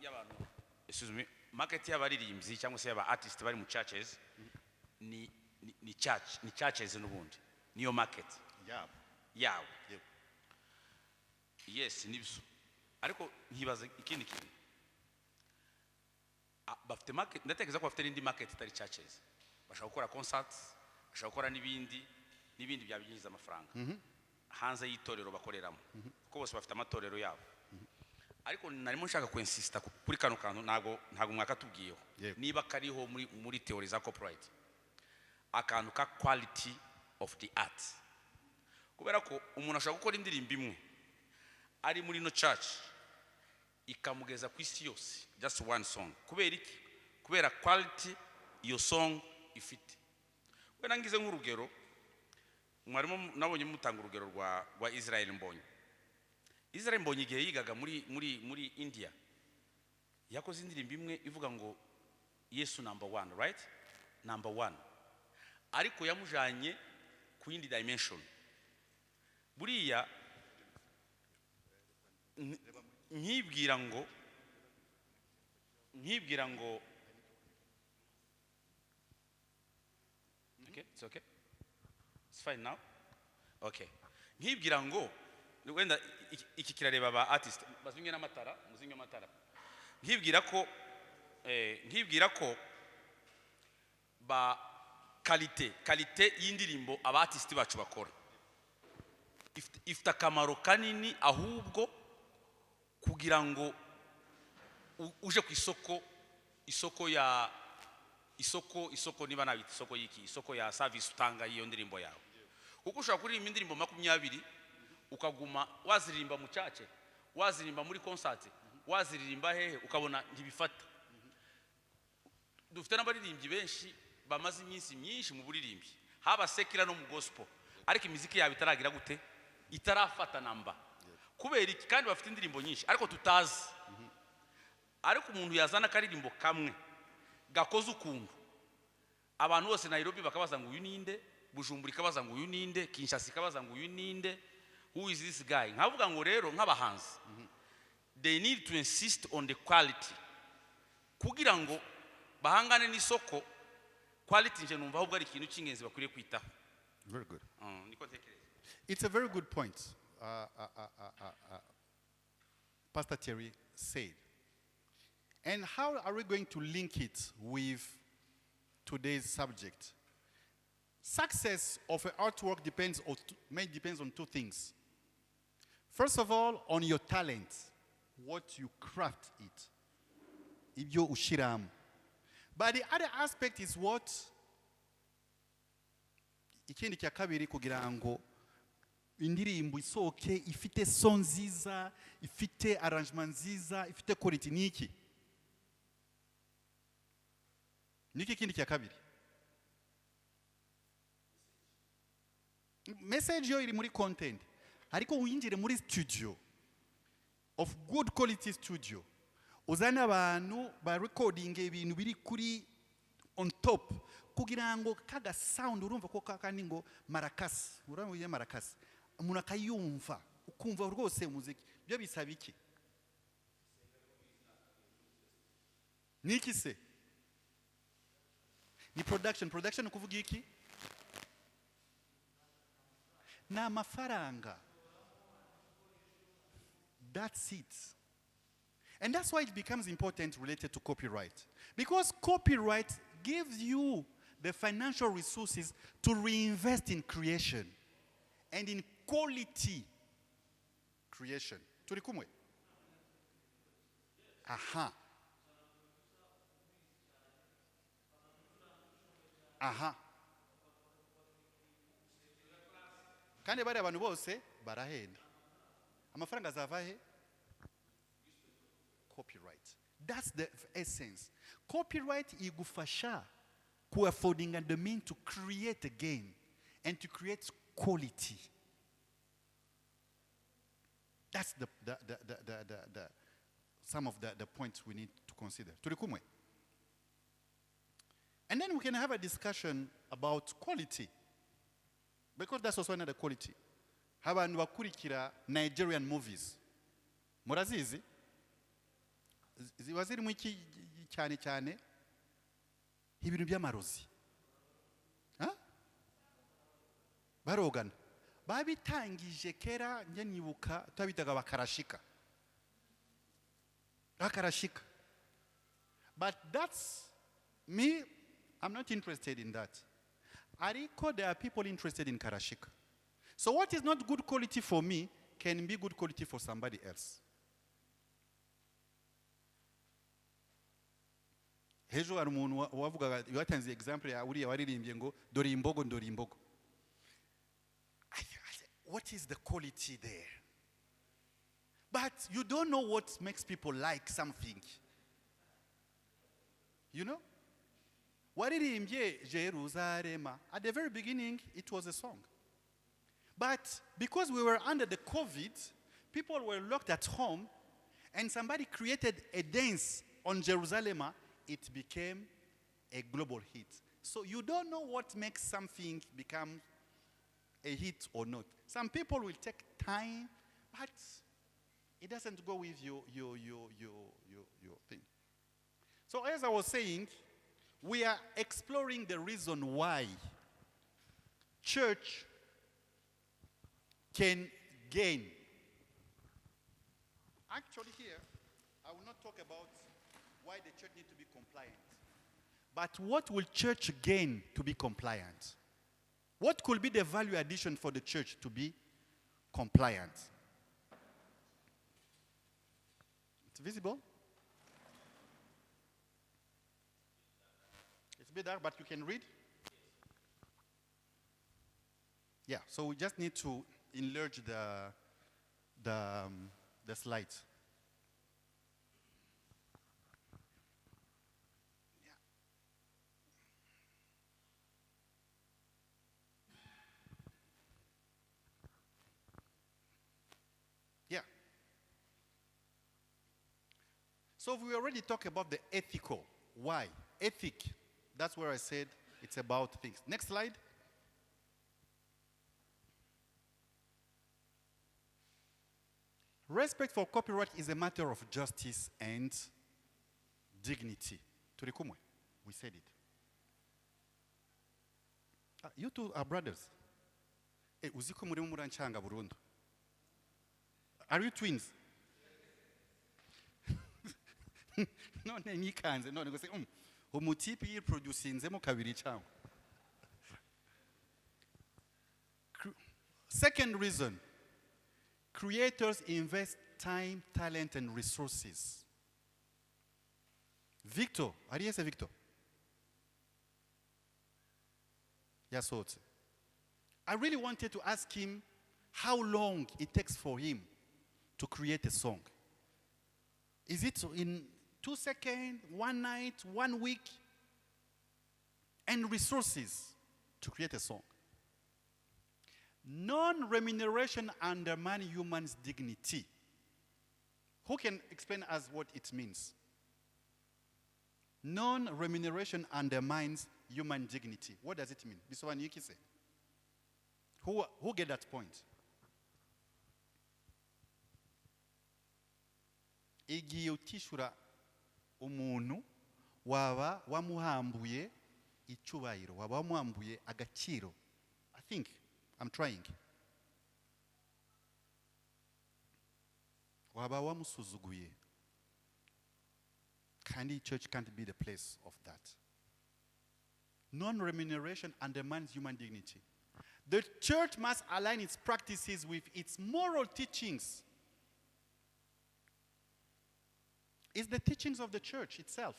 y'abantu, excuse me, market y'abaririmbyi cyangwa se y'aba artist bari mu churches ni churches n'ubundi niyo market yawe. Yes, nibyo. Ariko nkibaza ikindi kintu, bafite market, ndatekereza ko bafite n'indi market itari churches, bashaka gukora concerts, bashaka gukora n'ibindi byabinjiza amafaranga hanze y'itorero bakoreramo, kuko bose bafite amatorero yabo. Ariko narimo nshaka kwensista kuri kano kantu, ntago mwakatubwiyeho niba kariho muri theory za copyright, akantu ka quality of the art, kubera ko umuntu ashaka gukora indirimbo imwe ari muri no church ikamugeza ku isi yose, just one song. Kubera iki? Kubera quality iyo song ifite. Wena ngize nk'urugero, mwarimo nabonye mutanga urugero rwa Israel Mbonyi. Israel Mbonyi igihe yigaga muri India, yakoze indirimbo imwe ivuga ngo Yesu number 1, right? Number 1. Ariko yamujanye ku yindi dimension. Buriya nkibwira ngo okay, it's okay, it's fine now, okay. Nkibwira ngo wenda iki kirareba ba artist bazinge n'amatara, muzinge amatara. Nkibwira ko ba qualité y'indirimbo aba artist bacu bakora ifite akamaro kanini, ahubwo kugira ngo uje ku isoko niba nabita isoko y'iki, isoko ya service utanga iyo ndirimbo yawe. Kuko ushobora kuririmba indirimbo 20 ukaguma waziririmba mu cyace, waziririmba muri concert, waziririmba hehe, ukabona ntibifata. Dufite n'abaririmbyi benshi bamaze iminsi myinshi mu buririmbyi, haba secular no mu gospel, ariko imiziki yabo itaragira gute, itarafata namba. Kubera iki? Kandi bafite indirimbo nyinshi ariko tutazi. Ariko umuntu yazana karirimbo kamwe gakoze ukuntu, abantu bose Nairobi bakabaza ngo uyu ninde, Bujumbura ikabaza ngo uyu ninde, Kinshasa ikabaza ngo uyu ninde, who is this guy? Nkavuga ngo rero nk'abahanzi, they need to insist on the quality kugira ngo bahangane n'isoko. Quality nje numva ahubwo ari ikintu cy'ingenzi bakwiriye kwitaho. Very good. Niko tekereza. It's a very good point. Pastor Thierry said. And how are we going to link it with today's subject? Success of an artwork depends on two things. First of all, on your talent, what you craft it. Ibyo ushiramu. But the other aspect is what? Ikindi kya kabiri kugira ngo indirimbo isoke ifite son nziza, ifite arrangement nziza, ifite quality niki. Niki kindi kya kabiri. Message yo iri muri content. Ariko uyinjire muri studio of good quality studio. Uzana abantu ba recording ibintu biri kuri on top kugira ngo kaga sound urumva ko kakandi ngo marakasi, urumva marakasi, umuntu akayumva ukumva rwose umuziki. Byo bisaba iki? Niki se? Ni production kuvuga iki? Na mafaranga. That's it. And that's why it becomes important related to copyright. Because copyright gives you the financial resources to reinvest in creation and in quality creation. Turi kumwe? Aha. Kandi bari abantu bose barahenda. Amafaranga azavahe? Copyright. That's the essence. Copyright igufasha ku affording and the means to create again and to create quality. That's the some of the points we need to consider. Turi kumwe? And then we can have a discussion about quality. Because that's also another quality. Abantu bakurikira Nigerian movies. Murazizi? ziba zirimo iki cyane cyane ibintu by'amarozi. Huh? Barogana babitangije kera njye nibuka twabitaga bakarashika. But that's me, I'm not interested in that. Ariko, there are people interested in karashika. So what is not good quality for me can be good quality for somebody else. Hejo hari umuntu wavugaga yatanze example ya uriya waririmbye ngo dore imbogo ndore imbogo. What is the quality there? But you don't know what makes people like something. You know? Waririmbye Jerusalema. At the very beginning, it was a song. But because we were under the COVID, people were locked at home, and somebody created a dance on Jerusalema, it became a global hit. So you don't know what makes something become a hit or not. Some people will take time, but it doesn't go with your thing. So as I was saying, we are exploring the reason why church can gain. Actually here, I will not talk about why the church needs to be compliant. But what will church gain to be compliant? What could be the value addition for the church to be compliant? It's visible? It's a bit dark, but you can read? Yeah, so we just need to enlarge the slides. Yeah. So we already talked about the ethical. Why? Ethic. That's where I said it's about things. Next slide. Respect for copyright is a matter of justice and dignity. Turi kumwe? We said it. You two are brothers. Uziko muri muranchanga burundu. Are you twins? None nyikanze none gose umutipe yiproducinzemo kabiri cyangwa. Second reason, creators invest time, talent, and resources. Victor, are you Victor? Yes, so I really wanted to ask him how long it takes for him to create a song. Is it in 2 seconds, 1 night, 1 week? And resources to create a song. Non-remuneration undermines human's dignity. Who can explain us what it means? Non-remuneration undermines human dignity. What does it mean? Who get that point? Igihe utishura umuntu waba wamuhambuye icyubahiro, waba wamuhambuye agaciro. I think I'm trying. Waba wamusuzuguye. Kandi church can't be the place of that. Non-remuneration undermines human dignity. The church must align its practices with its moral teachings. It's the teachings of the church itself.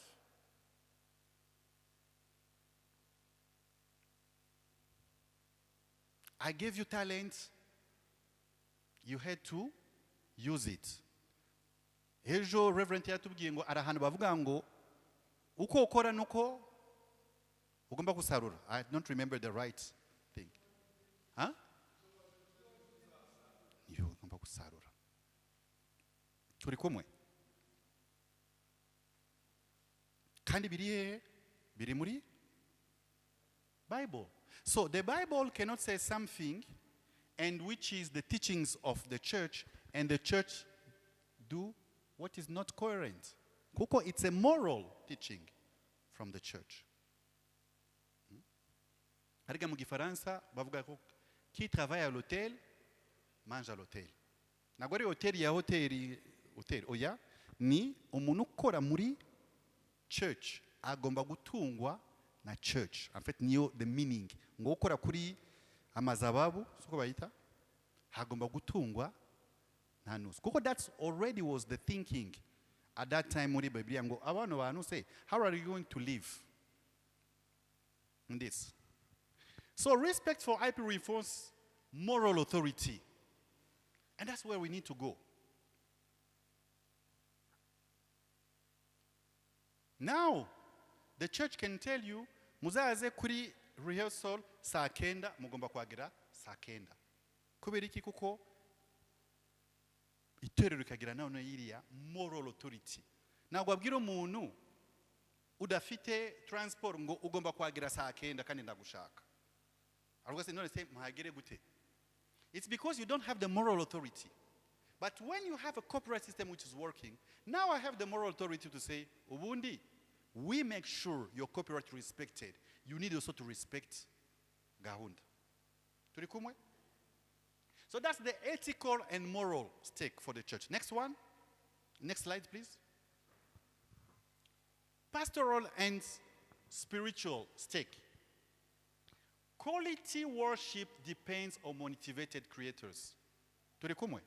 I gave you talent. You had to use it. Ejo Reverend yatubwiye ngo arahantu bavuga ngo uko ukora nuko ugomba kusarura. I don't remember the right thing. Huh? You ugomba kusarura. Turi kumwe. Kandi biri muri Bible. So the Bible cannot say something and which is the teachings of the church and the church do what is not coherent. kuko it's a moral teaching from the church. Ariko mu gifaransa bavuga ko qui travaille à l'hôtel mange à l'hôtel. Ntabwo ari hoteli ya hoteli oya, ni umuntu ukora muri church agomba gutungwa na church. En fait niyo the meaning, ngo ukora kuri amazababu siko bayita hagomba gutungwa na nusu, kuko that's already was the thinking at that time muri Biblia, ngo abantu bantu say how are you going to live in this. So respect for IP reinforce moral authority, and that's where we need to go. Now the church can tell you muzaze kuri rehearsal saa kenda mugomba kuhagera saa kenda. Kubera iki? Kuko itorero rikagira none yiriya moral authority. Ntabwo abwira umuntu udafite transport ngo ugomba kuhagera saa kenda kandi ndagushaka. Ariko se none se muhagere gute? It's because you don't have the moral authority. But when you have a corporate system which is working, now I have the moral authority to say, ubundi, we make sure your copyright is respected. You need also to respect gahunda. Turi kumwe? So that's the ethical and moral stake for the church. Next one. Next slide, please. Pastoral and spiritual stake. Quality worship depends on motivated creators. Turi kumwe?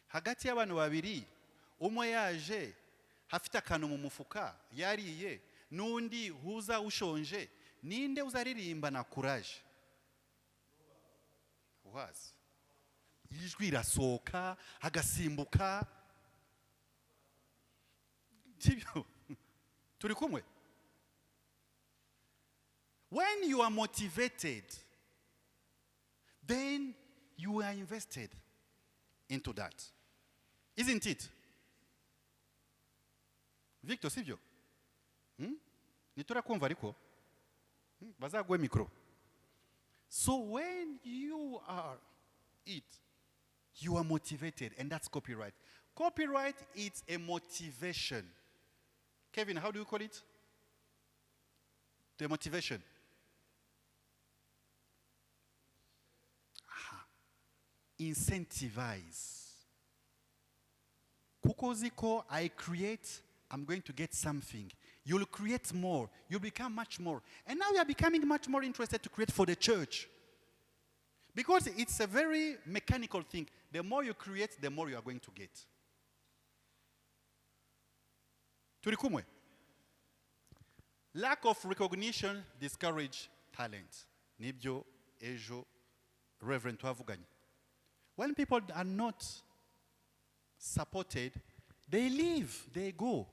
Hagati y'abantu babiri, umwe yaje hafite akantu mu mufuka yariye, n'undi huza ushonje, ninde uzaririmba na courage? Uhazi. Ijwi irasohoka agasimbuka. Tibyo. Turi kumwe? When you are motivated, then you are invested into that. Isn't it? Victor, sivyo? Nitura kumva ariko? Bazagwe mikro. So when you are you are motivated, and that's copyright. Copyright is a motivation. Kevin, how do you call it? The motivation. Incentivize. Kuko ziko, I create, I'm going to get something. You'll create more. You'll become much more. And now you are becoming much more interested to create for the church. Because it's a very mechanical thing. The more you create, the more you are going to get. Turi kumwe? Lack of recognition discourage talent. Nibyo ejo Reverend twavuganye. When people are not supported, they leave, they go.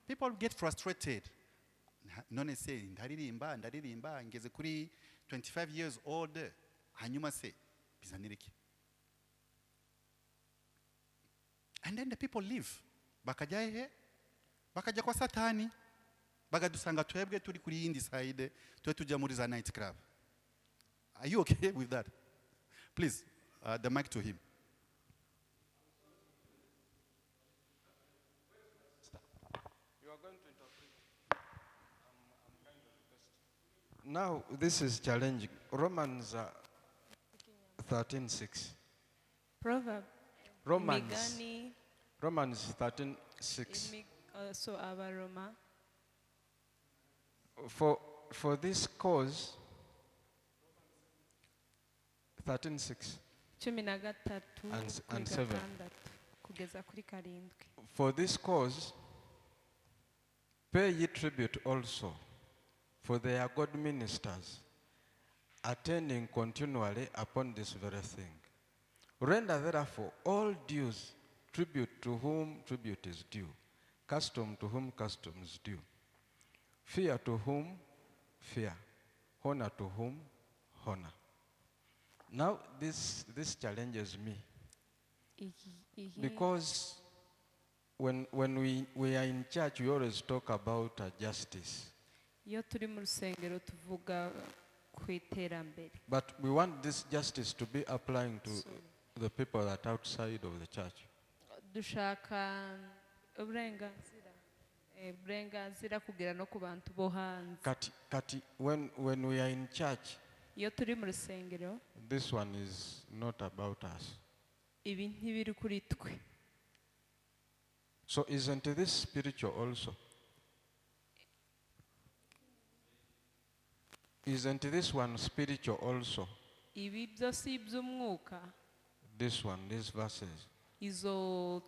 People get frustrated. None say ndaririmba ngeze kuri 25 years old, hanyuma se bizaniriki. And then the people leave. Bakajya he? Bakajya kwa Satani. Bagadusanga twebwe turi kuri yindi side, tujya muri za night club. Are you okay with that? Please, the mic to him. You are going to interpret. I'm kind of now, this is challenging. Romans 13:6. Proverb. Romans 13:6. So our Roma. For this cause, 13:6 and 7. For this cause, pay ye tribute also, for they are God ministers, attending continually upon this very thing. Render therefore all dues, tribute to whom tribute is due, custom to whom custom is due, fear to whom fear, honor to whom honor. Now this challenges me, because when we are in church, we always talk about justice. But we want this justice to be applying to the people that are outside of the church. dushaka uburenganzira kugera no ku bantu bo hanze. Kati, when we are in church, Iyo turi mu rusengero, this one is not about us. ibi ntibiri kuri twe. So isn't this spiritual also? Isn't this one spiritual also? Ibi byose iby'umwuka, This one, these verses. izo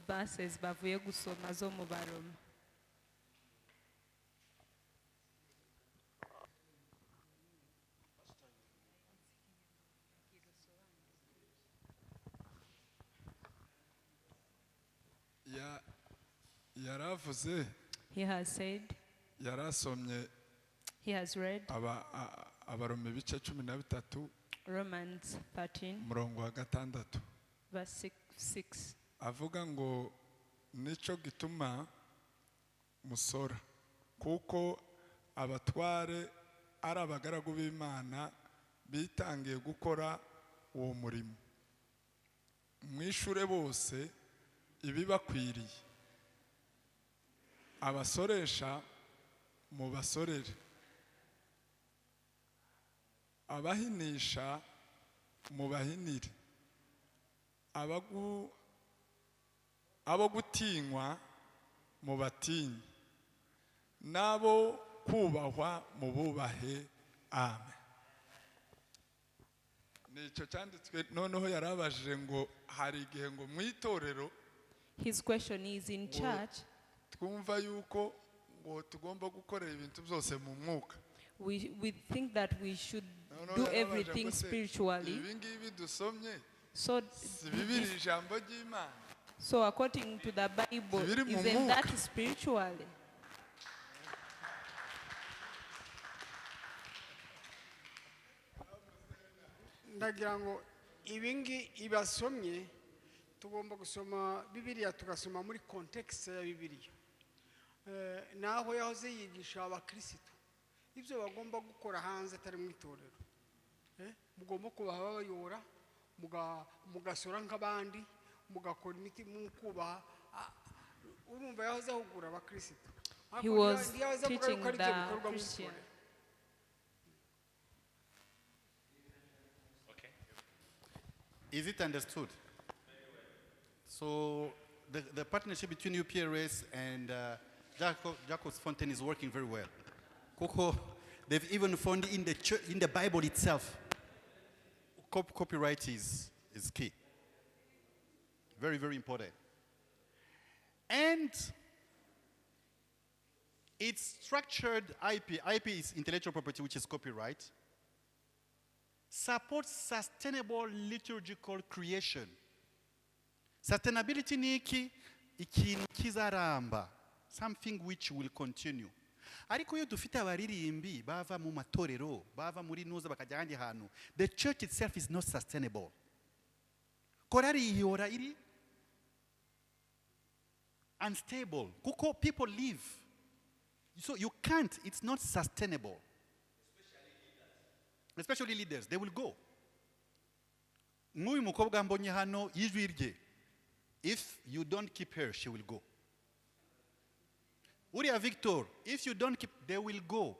verses bavuye gusoma zo mu Baroma. yaravuze He has said, yarasomye he has read abaroma ibice 13 Romans 13, umurongo wa 6 verse 6. avuga ngo nico gituma musora kuko abatware ari abagaragu b'Imana bitangiye gukora uwo murimo mwishure bose ibibakwiriye abasoresha mu basorere abahinisha mu bahinire abo gutinywa mu batinyi n'abo kubahwa mu bubahe. Amen. Nicyo cyanditswe. Noneho yarabajije ngo hari igihe ngo mu itorero, His question is, in church, twumva yuko ngo tugomba gukorera ibintu byose mu mwuka. we think that we should do everything spiritually. Ibi ngibi dusomye So, si Bibiri ijambo ry'Imana. so according to the Bible, Zibiri mu isn't that mwuka. spiritually? ndagira ngo ibingi ibasomye tugomba gusoma Bibiliya tugasoma muri context ya Bibiliya. Naho yahoze yigisha abakristo ibyo bagomba gukora hanze atari mu itorero. Mugomba kubaha abayobora, mugasora nk'abandi, mugakora imiti mu kubaha. Urumva yahoze ahugura abakristo. He was teaching the Christian. Is it understood? So the partnership between UPRS and Jacob's Fountain is working very well. Koko, they've even found in the church, in the Bible itself, copyright is key. Very, very important. And it's structured IP. IP is intellectual property, which is copyright. Supports sustainable liturgical creation. Sustainability ni ikintu kizaramba, something which will continue. Ariko iyo dufite abaririmbi bava mu matorero, bava muri nuza bakajya handi hantu, the church itself is not sustainable. Korari ihora iri unstable. Kuko people live. So you can't, it's not sustainable. Especially leaders, they will go. Nk'uyu mukobwa mbonye hano ijwi rye, if you don't keep her, she will go. Uriya Victor, if you don't keep, they will go.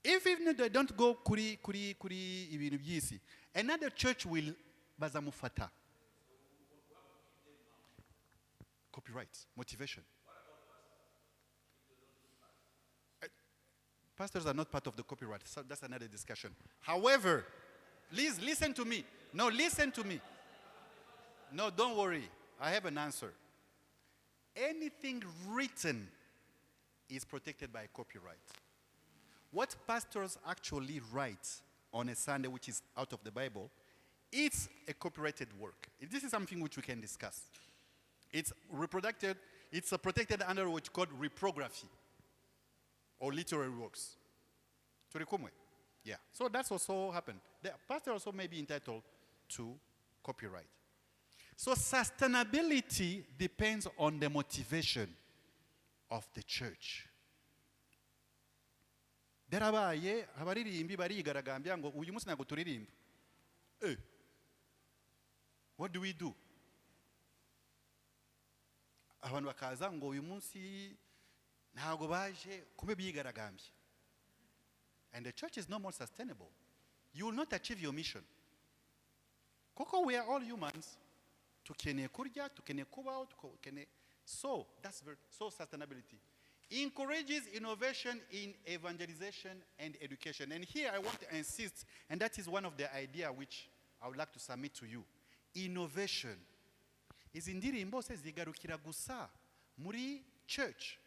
If even they don't go kuri ibintu by'isi, another church will bazamufata. Copyright, motivation. Pastors are not part of the copyright, so that's another discussion. However, please listen to me. No, listen to me. No, don't worry. I have an answer. Anything written is protected by copyright. What pastors actually write on a Sunday, which is out of the Bible, it's a copyrighted work. This is something which we can discuss. It's reproduced, it's protected under what's called reprography or literary works. Yeah. So that's also happened. The pastor also may be entitled to copyright. So sustainability depends on the motivation of the church. Derabaye abaririmbi barigaragambya ngo uyu munsi ntago turirimba. What do we do? abantu bakaza ngo uyu munsi ntago baje kube bigaragambye, and the church is no more sustainable. You will not achieve your mission. Koko, we are all humans. Tukene kurya, tukene kubaho, tukene. So that's so sustainability encourages innovation in evangelization and education. And here I want to insist, and that is one of the idea which I would like to submit to you. Innovation. Izi ndirimbo se zigarukira gusa muri church.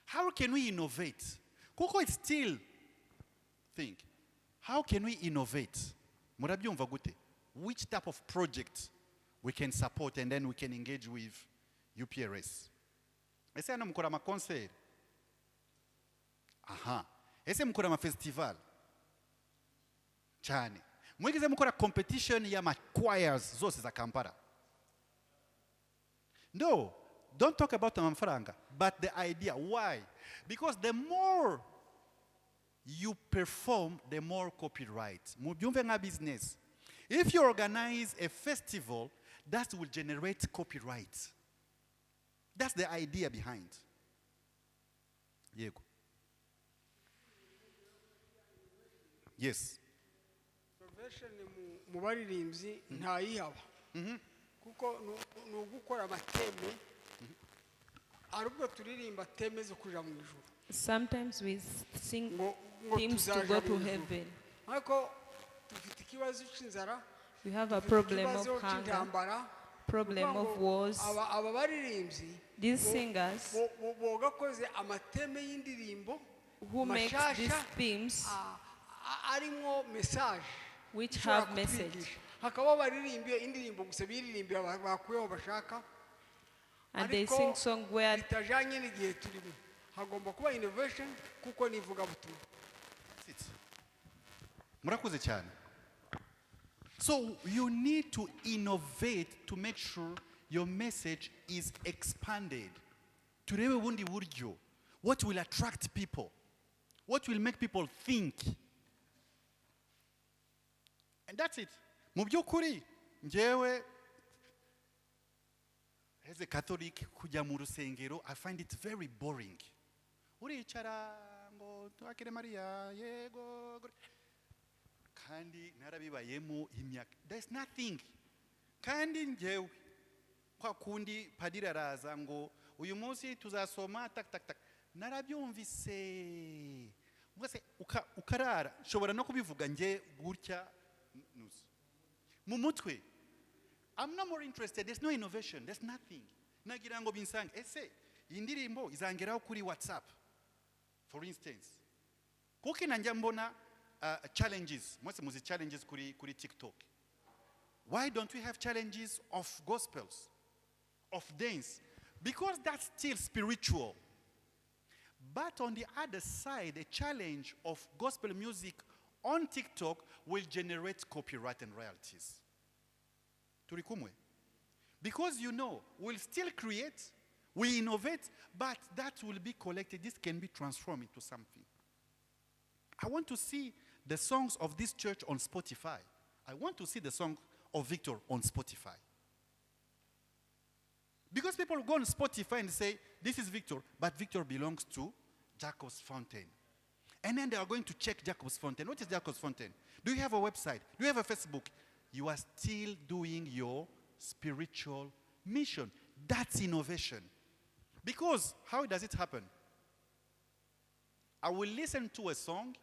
How can we innovate? Kuko it's still think. How can we innovate? Murabyumva gute? Which type of project we can support and then we can engage with UPRS? Ese hano mukora ama concert? Aha. Ese mukora ama festival? Cyane. Mwigeze mukora competition ya ma choirs zose za Kampala? No, don't talk about amafaranga, but the idea. Why? Because the more you perform, the more copyright. Mubyumve nga business. If you organize a festival, that will generate copyright. That's the idea behind. Yego. Yes. Innovation mu baririmbyi ntayihaba kuko ni ugukora amateme arubwo turirimba teme zo kuja mu ijuru. Sometimes we sing hymns to go to heaven. Ariko dufite ikibazo cy'inzara. We have a problem of hunger, problem of wars. Aba baririmbyi, these singers bogakoze amateme y'indirimbo who make these themes arimo message which have message. Hakaba baririmbye indirimbo gusa biririmbira bakuyeho bashaka. And they sing song where bitajanye n'igihe turimo. Hagomba kuba innovation kuko nivuga butumwa. Murakoze cyane. So you need to innovate to make sure your message is expanded. Turebe bundi buryo. What will attract people? What will make people think? And that's it. Mu byukuri njewe as a Catholic kujya mu rusengero, I find it very boring. Uricara ngo twakire Maria yego kandi narabibayemo imyaka. There's nothing. Kandi njewe kwa kundi padiri araza ngo uyu munsi tuzasoma tak narabyumvise mwese ukarara shobora no kubivuga nje gutya nusu mu mutwe. I'm not more interested. There's no innovation. There's nothing. Nagira ngo binsange ese indirimbo izangeraho kuri WhatsApp for instance. Kuki nanjya mbona challenges, mwese muzi challenges kuri TikTok. Why don't we have challenges of gospels, of dance? Because that's still spiritual. But on the other side, a challenge of gospel music on TikTok will generate copyright and royalties. Turikumwe. Because we'll still create, we innovate, but that will be collected. This can be transformed into something. I want to see the songs of this church on Spotify. I want to see the song of Victor on Spotify. Because people go on Spotify and say, this is Victor, but Victor belongs to Jacob's Fountain. And then they are going to check Jacob's Fountain. What is Jacob's Fountain? Do you have a website? Do you have a Facebook? You are still doing your spiritual mission. That's innovation. Because how does it happen? I will listen to a song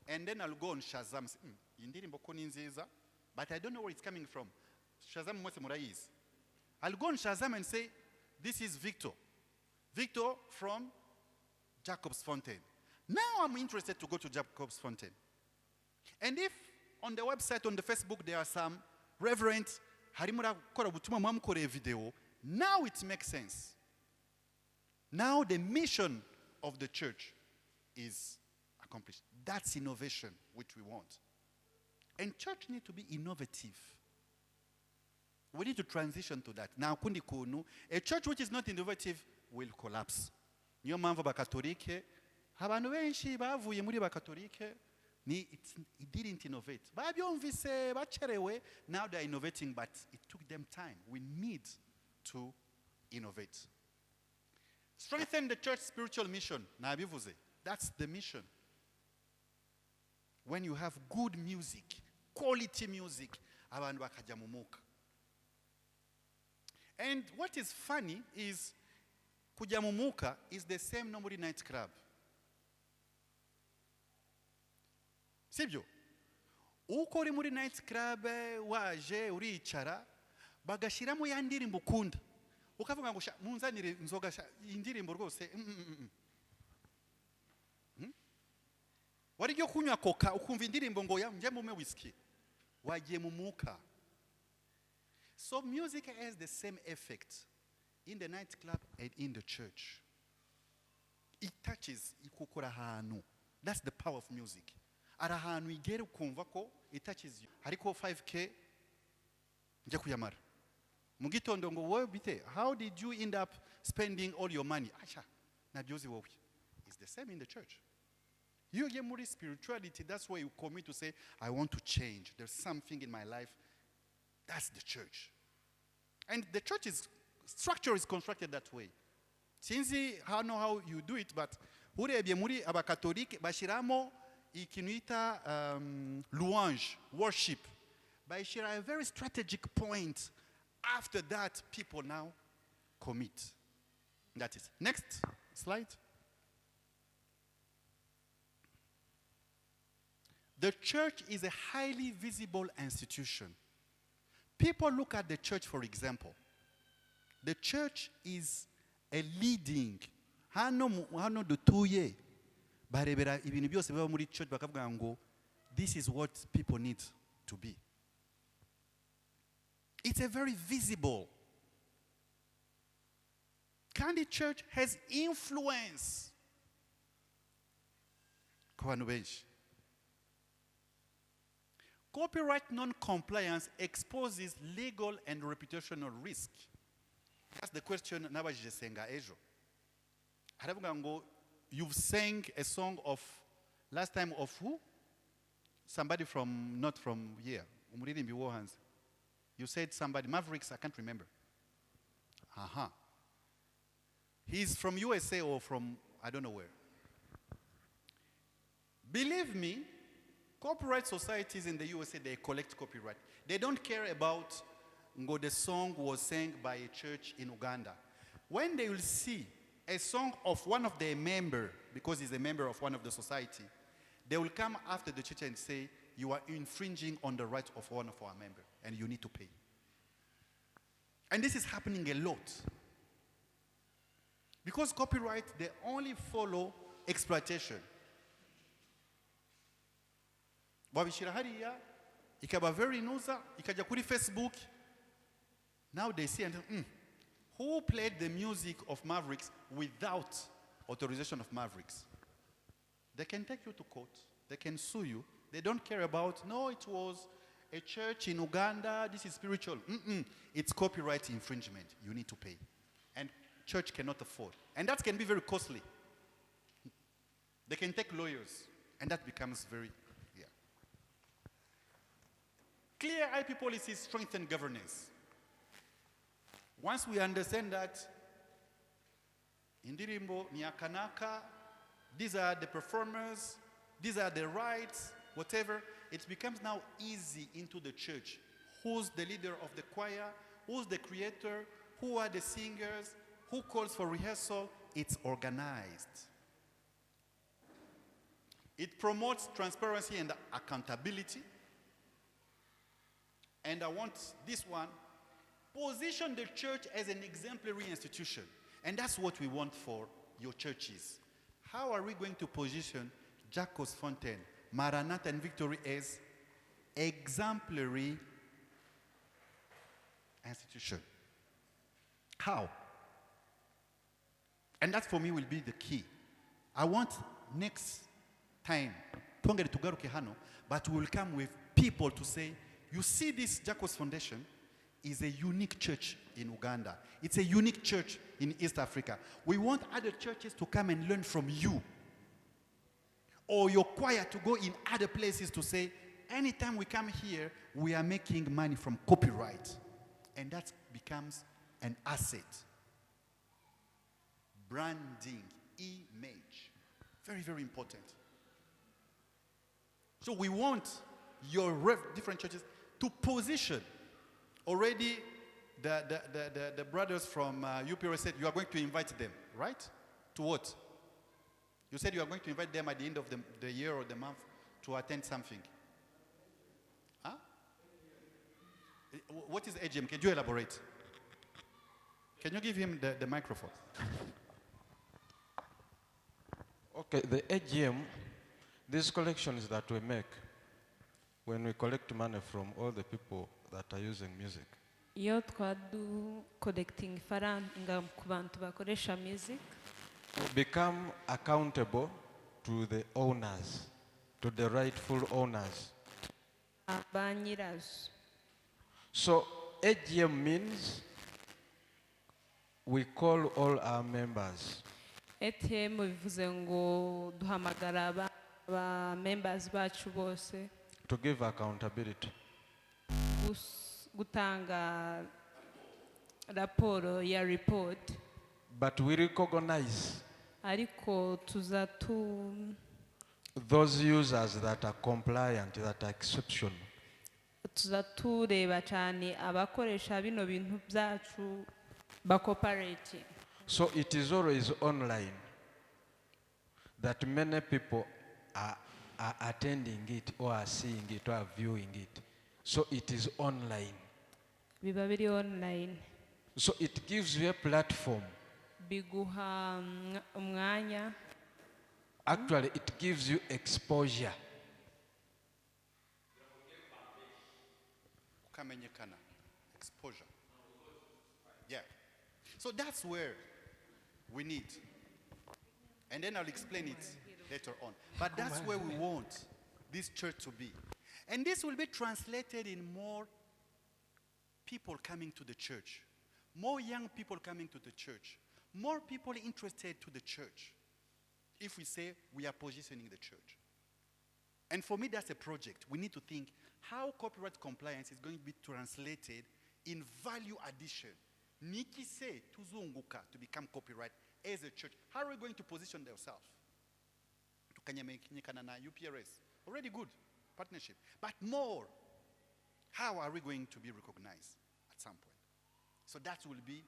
and then I'll go on Shazam. But I don't know where it's coming from. Shazam mwese muraizi. I'll go on Shazam and say, this is Victor. Victor from Jacob's Fountain. Now I'm interested to go to Jacob's Fountain. And if on the website, on the Facebook, there are some reverend, video, now it makes sense. Now the mission of the church is accomplished. That's innovation, which we want. And church need to be innovative. We need to transition to that. Now, kundi kunu, a church which is not innovative will collapse. Niyo mpamvu bakatolike, abantu benshi bavuye muri bakatolike, it didn't innovate. Babyumvise bacherewe, now they're innovating, but it took them time. We need to innovate. Strengthen the church spiritual mission. Nabivuze. That's the mission. When you have good music, quality music, abantu bakajya mu mwuka. And what is funny is kujya mu mwuka is the same no muri night club. Sibyo? Uko uri muri night club waje uricara bagashiramo ya ndirimbo ukunda. Ukavuga ngo munzanire inzoga indirimbo rwose. Wari ryo kunywa koka ukumva indirimbo ngo njye mume whisky. Wagiye mu mwuka. So music has the same effect in the nightclub and in the church. It touches ikukura ahantu. That's the power of music. Ari ahantu igera ukumva ko it touches you. Hariko 5K njya kuyamara. Mu gitondo ngo wowe bite, how did you end up spending all your money? Acha, nabyozi wowe. It's the same in the church. You get more spirituality, that's why you commit to say, I want to change. There's something in my life. That's the church. And the church's structure is constructed that way. Sinzi, I don't know how you do it, but urebye muri abakatolike bashiramo ikinuita louange, worship. Bashira a very strategic point. After that, people now commit. That is. Next slide. The church is a highly visible institution. People look at the church, for example. The church is a leading. Hano dutuye barebera ibintu byose biba muri church bakavuga ngo this is what people need to be. It's a very visible. Kandi church has influence. Ku bantu benshi. Copyright non-compliance exposes legal and reputational risk. That's the question nabajije senga ejo. Haravuga ngo you've sang a song of last time of who? Somebody from not from here. Umuririmbi wo hanze. You said somebody Mavericks, I can't remember. Aha. He's from USA or from I don't know where. Believe me, copyright societies in the USA, they collect copyright. They don't care about the song was sang by a church in Uganda. When they will see a song of one of their members, because he's a member of one of the society, they will come after the church and say, you are infringing on the right of one of our members, and you need to pay. And this is happening a lot. Because copyright, they only follow exploitation. Babishira hariya ikaba very nuza ikaja kuri Facebook. Now they see and who played the music of Mavericks without authorization of Mavericks? They can take you to court. They can sue you. They don't care about, no, it was a church in Uganda, this is spiritual. It's copyright infringement. You need to pay. And church cannot afford. And that can be very costly. They can take lawyers. And that becomes very, Clear IP policies strengthen governance. Once we understand that, indirimbo ni akanaka, these are the performers, these are the rights, whatever, it becomes now easy into the church. Who's the leader of the choir? Who's the creator? Who are the singers? Who calls for rehearsal? It's organized. It promotes transparency and accountability. And I want this one, position the church as an exemplary institution. And that's what we want for your churches. How are we going to position Jacques Fontaine, Maranatha and Victory as exemplary institution? How? And that for me will be the key. I want next time, but we will come with people to say, you see this Jacques Foundation is a unique church in Uganda. It's a unique church in East Africa. We want other churches to come and learn from you. Or your choir to go in other places to say, anytime we come here, we are making money from copyright. And that becomes an asset. branding, image. Very, very important. So we want your different churches to position. Already, the brothers from UPRS said you are going to invite them, right? To what? You said you are going to invite them at the end of the year or the month to attend something. Huh? What is AGM? Can you elaborate? Can you give him the microphone? Okay, the AGM, these collections that we make, when we collect money from all the people that are using music, iyo collecting faranga ku bantu bakoresha music, we become accountable to the owners, to the rightful owners. ba nyirazo. So AGM means we call all our members. ATM bivuze ngo duhamagara ba members bacu bose To give accountability. gutanga raporo ya report, But we recognize ariko tuza those users that are compliant, that are exceptional. tuza tureba cyane abakoresha bino bintu byacu bakoparate. So it is always online that many people are attending it or are seeing it or are viewing it. So it is online. Biba biri online. So it gives you a platform. Biguha umwanya. Actually, it gives you exposure. Ukamenyekana. Exposure. Yeah. So that's where we need. And then I'll explain it later on. But that's where we want this church to be. And this will be translated in more people coming to the church. More young people coming to the church. More people interested to the church. If we say we are positioning the church. And for me, that's a project. We need to think how copyright compliance is going to be translated in value addition. Niki say tuzunguka to become copyright as a church. How are we going to position ourselves? Tukanyamekana na UPRS. Already good partnership. But more, how are we going to be recognized at some point? So that will be,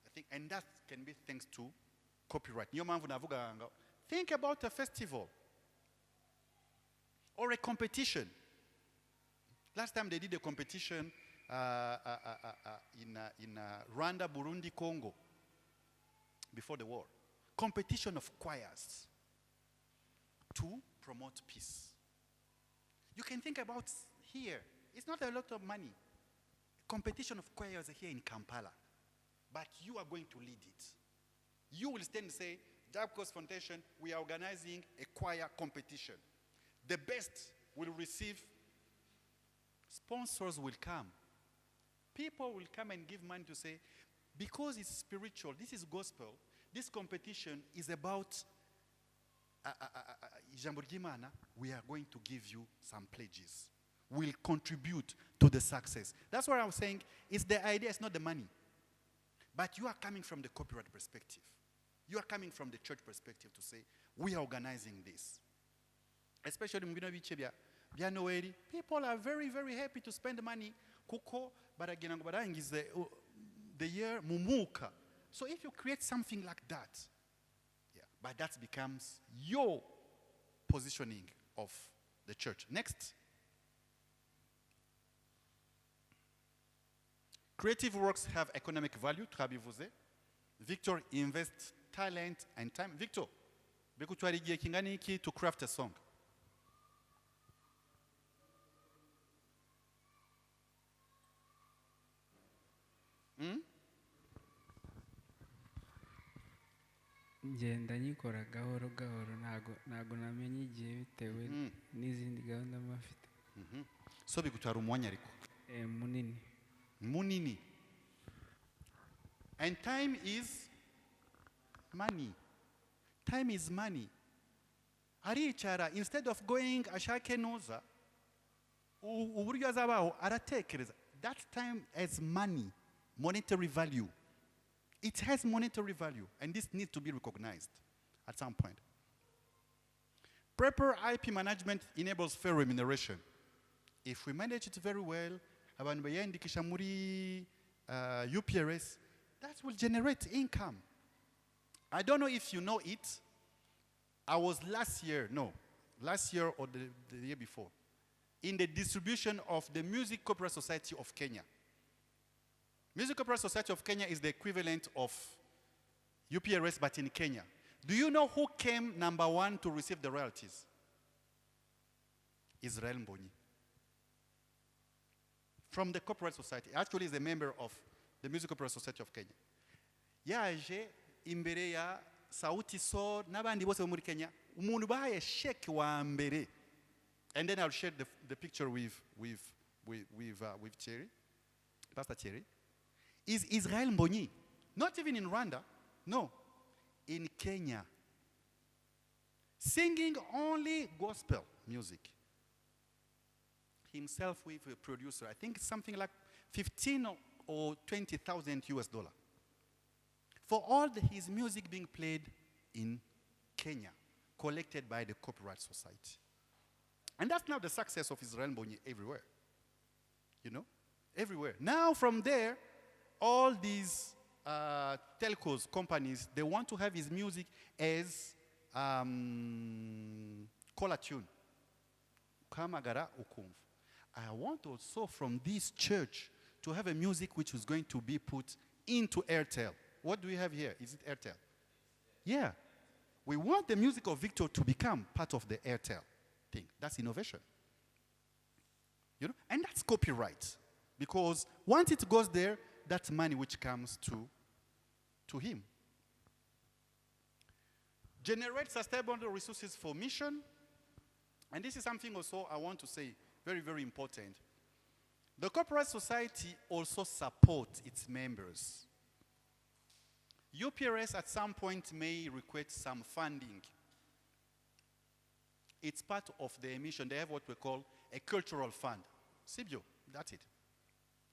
I think, and that can be thanks to copyright. Think about a festival or a competition. Last time they did a competition in Rwanda, Burundi, Congo, before the war. Competition of choirs to promote peace. You can think about here. It's not a lot of money. Competition of choirs here in Kampala. But you are going to lead it. You will stand and say, Jabco's Foundation, we are organizing a choir competition. The best will receive, sponsors will come. People will come and give money to say, because it's spiritual, this is gospel, this competition is about Ijambo ry'Imana, we are going to give you some pledges. We'll contribute to the success. That's what I was saying. It's the idea, it's not the money. But you are coming from the copyright perspective. You are coming from the church perspective to say, we are organizing this. Especially in bya Noeli, people are very, very happy to spend money kuko baragira ngo barangize the year mumuka. So if you create something like that, yeah, but that becomes your positioning of the church. Next. Creative works have economic value, turabivuze. Victor invests talent and time. Victor, bekutwara igihe kingana iki to craft a song? ngenda nyikora gahoro gahoro ntago namenye igihe bitewe n'izindi gahunda mafite. So bigutwara umwanya ariko munini. And time is money. Time is money. Aricara, instead of going ashake noza, uburyo azabaho aratekereza. That time has money, monetary value. It has monetary value, and this needs to be recognized at some point. Proper IP management enables fair remuneration. If we manage it very well, abantu bayandikisha muri UPRS, that will generate income. I don't know if you know it. I was last year or the year before, in the distribution of the Music Copyright Society of Kenya. Music Copyright Society of Kenya is the equivalent of UPRS, but in Kenya. Do you know who came number 1 to receive the royalties? Israel Mbonyi. From the Copyright Society. Actually, is a member of the Music Copyright Society of Kenya. Yaje imbere ya Sauti Sol n'abandi bose bo muri Kenya. Umuntu bahaye sheke wa mbere. And then I'll share the picture with Thierry, Pastor Thierry. Is Israel Mbonyi. Not even in Rwanda. No. In Kenya. Singing only gospel music. Himself with a producer. I think it's something like 15 or 20,000 US dollar. For all his music being played in Kenya, collected by the Copyright Society. And that's now the success of Israel Mbonyi everywhere. You know? Everywhere. Now from there, all these telcos, companies, they want to have his music as caller tune. Kamagara ukumv. I want also from this church to have a music which is going to be put into Airtel. What do we have here? Is it Airtel? Yeah. We want the music of Victor to become part of the Airtel thing. That's innovation. You know? And that's copyright. Because once it goes there, that's money which comes to him. Generate sustainable resources for mission. And this is something also I want to say, very, very important. The Copyright Society also supports its members. UPRS at some point may request some funding. It's part of the emission. They have what we call a cultural fund. Sibyo, that's it.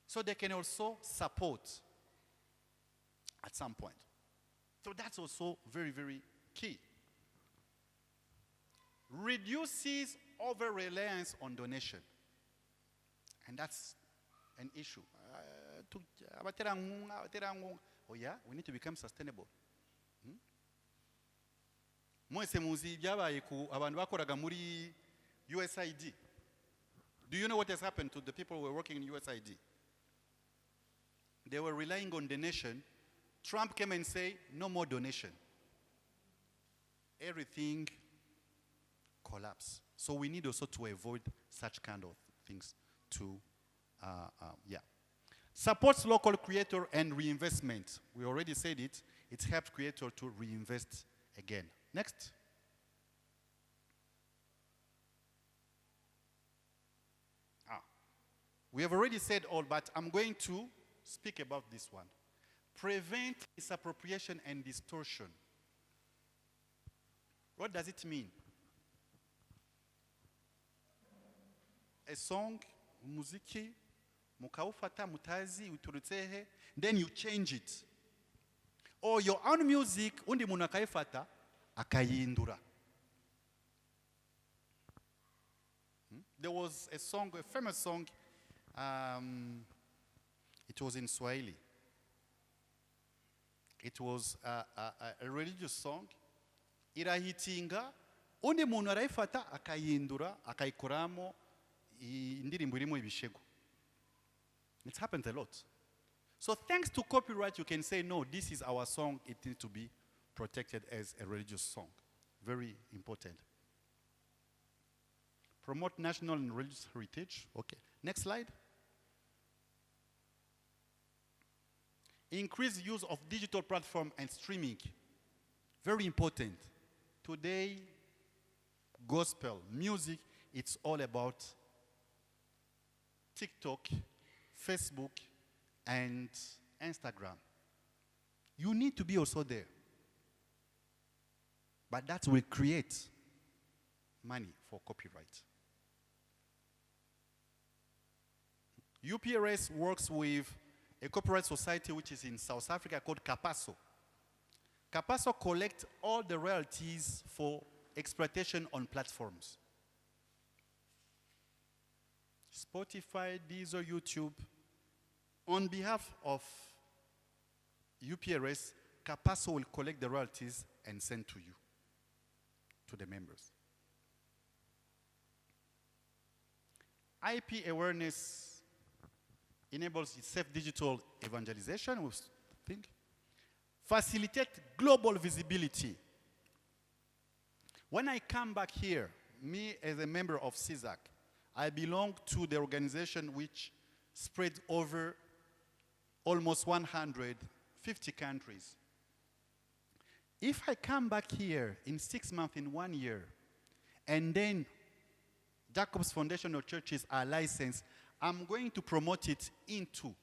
So they can also support at some point. So that's also very, very key. Reduces over-reliance on donation. And that's an issue. Oh yeah, we need to become sustainable. Mwese muzi byabaye ku abantu bakoraga muri USAID. Do you know what has happened to the people who were working in USAID? They were relying on donation. Trump came and said, no more donation. Everything collapsed. So we need also to avoid such kind of things to, Supports local creator and reinvestment. We already said it. It helps creator to reinvest again. Next. We have already said all, but I'm going to speak about this one. Prevent misappropriation and distortion. What does it mean? A song, muziki, mukaufata mutazi uturutsehe, then you change it. Or your own music, undi munu akaifata, akayindura. There was a song, a famous song, it was in Swahili. It was a religious song. Irahitinga, undi munu araifata, akayindura, akaikuramo, indirimbo irimo ibishego. It happens a lot. So thanks to copyright, you can say, no, this is our song. It needs to be protected as a religious song. Very important. Promote national and religious heritage. Okay. Next slide. Increase use of digital platform and streaming. Very important. Today, gospel, music, it's all about TikTok, Facebook, and Instagram. You need to be also there. But that will create money for copyright. UPRS works with a copyright society which is in South Africa called Capasso. Capasso collects all the royalties for exploitation on platforms. Spotify, Deezer, YouTube. On behalf of UPRS, Capasso will collect the royalties and send to you, to the members. IP awareness enables safe digital evangelization, we think. Facilitate global visibility. When I come back here, me as a member of CISAC, I belong to the organization which spread over almost 150 countries. If I come back here in 6 months, in 1 year, and then Jacob's Foundation or churches are licensed, I'm going to promote it into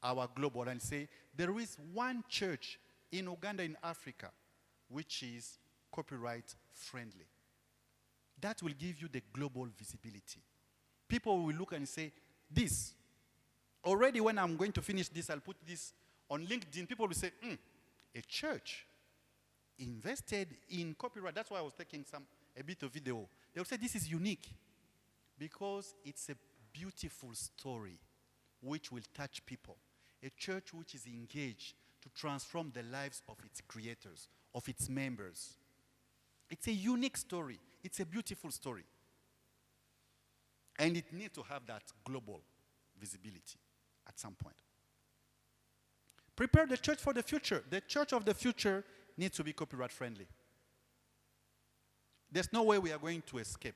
our global and say, there is one church in Uganda, in Africa, which is copyright friendly. That will give you the global visibility. People will look and say, this. Already when I'm going to finish this, I'll put this on LinkedIn. People will say, a church invested in copyright. That's why I was taking a bit of video. They'll say this is unique because it's a beautiful story which will touch people. A church which is engaged to transform the lives of its creators, of its members. It's a unique story. It's a beautiful story. And it needs to have that global visibility at some point. Prepare the church for the future. The church of the future needs to be copyright friendly. There's no way we are going to escape.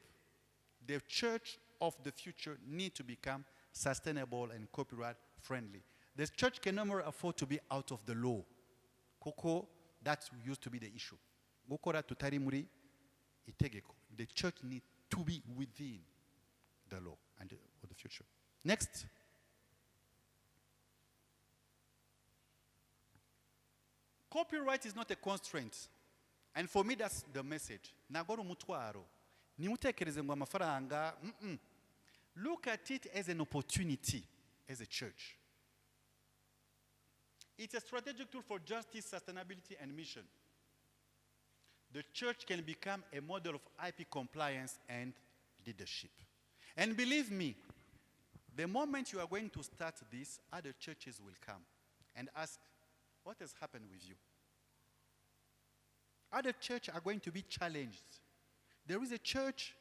The church of the future needs to become sustainable and copyright friendly. The church can no more afford to be out of the law. Koko, that used to be the issue. Gokora tutari muri itegeko. The church needs to be within the law and the future. Next. Copyright is not a constraint. And for me, that's the message. Nagoro mutwaro. Nimutekereze ngo amafaranga. Look at it as an opportunity as a church. It's a strategic tool for justice, sustainability, and mission. The church can become a model of IP compliance and leadership. And believe me, the moment you are going to start this, other churches will come and ask, what has happened with you? Other churches are going to be challenged. There is a church,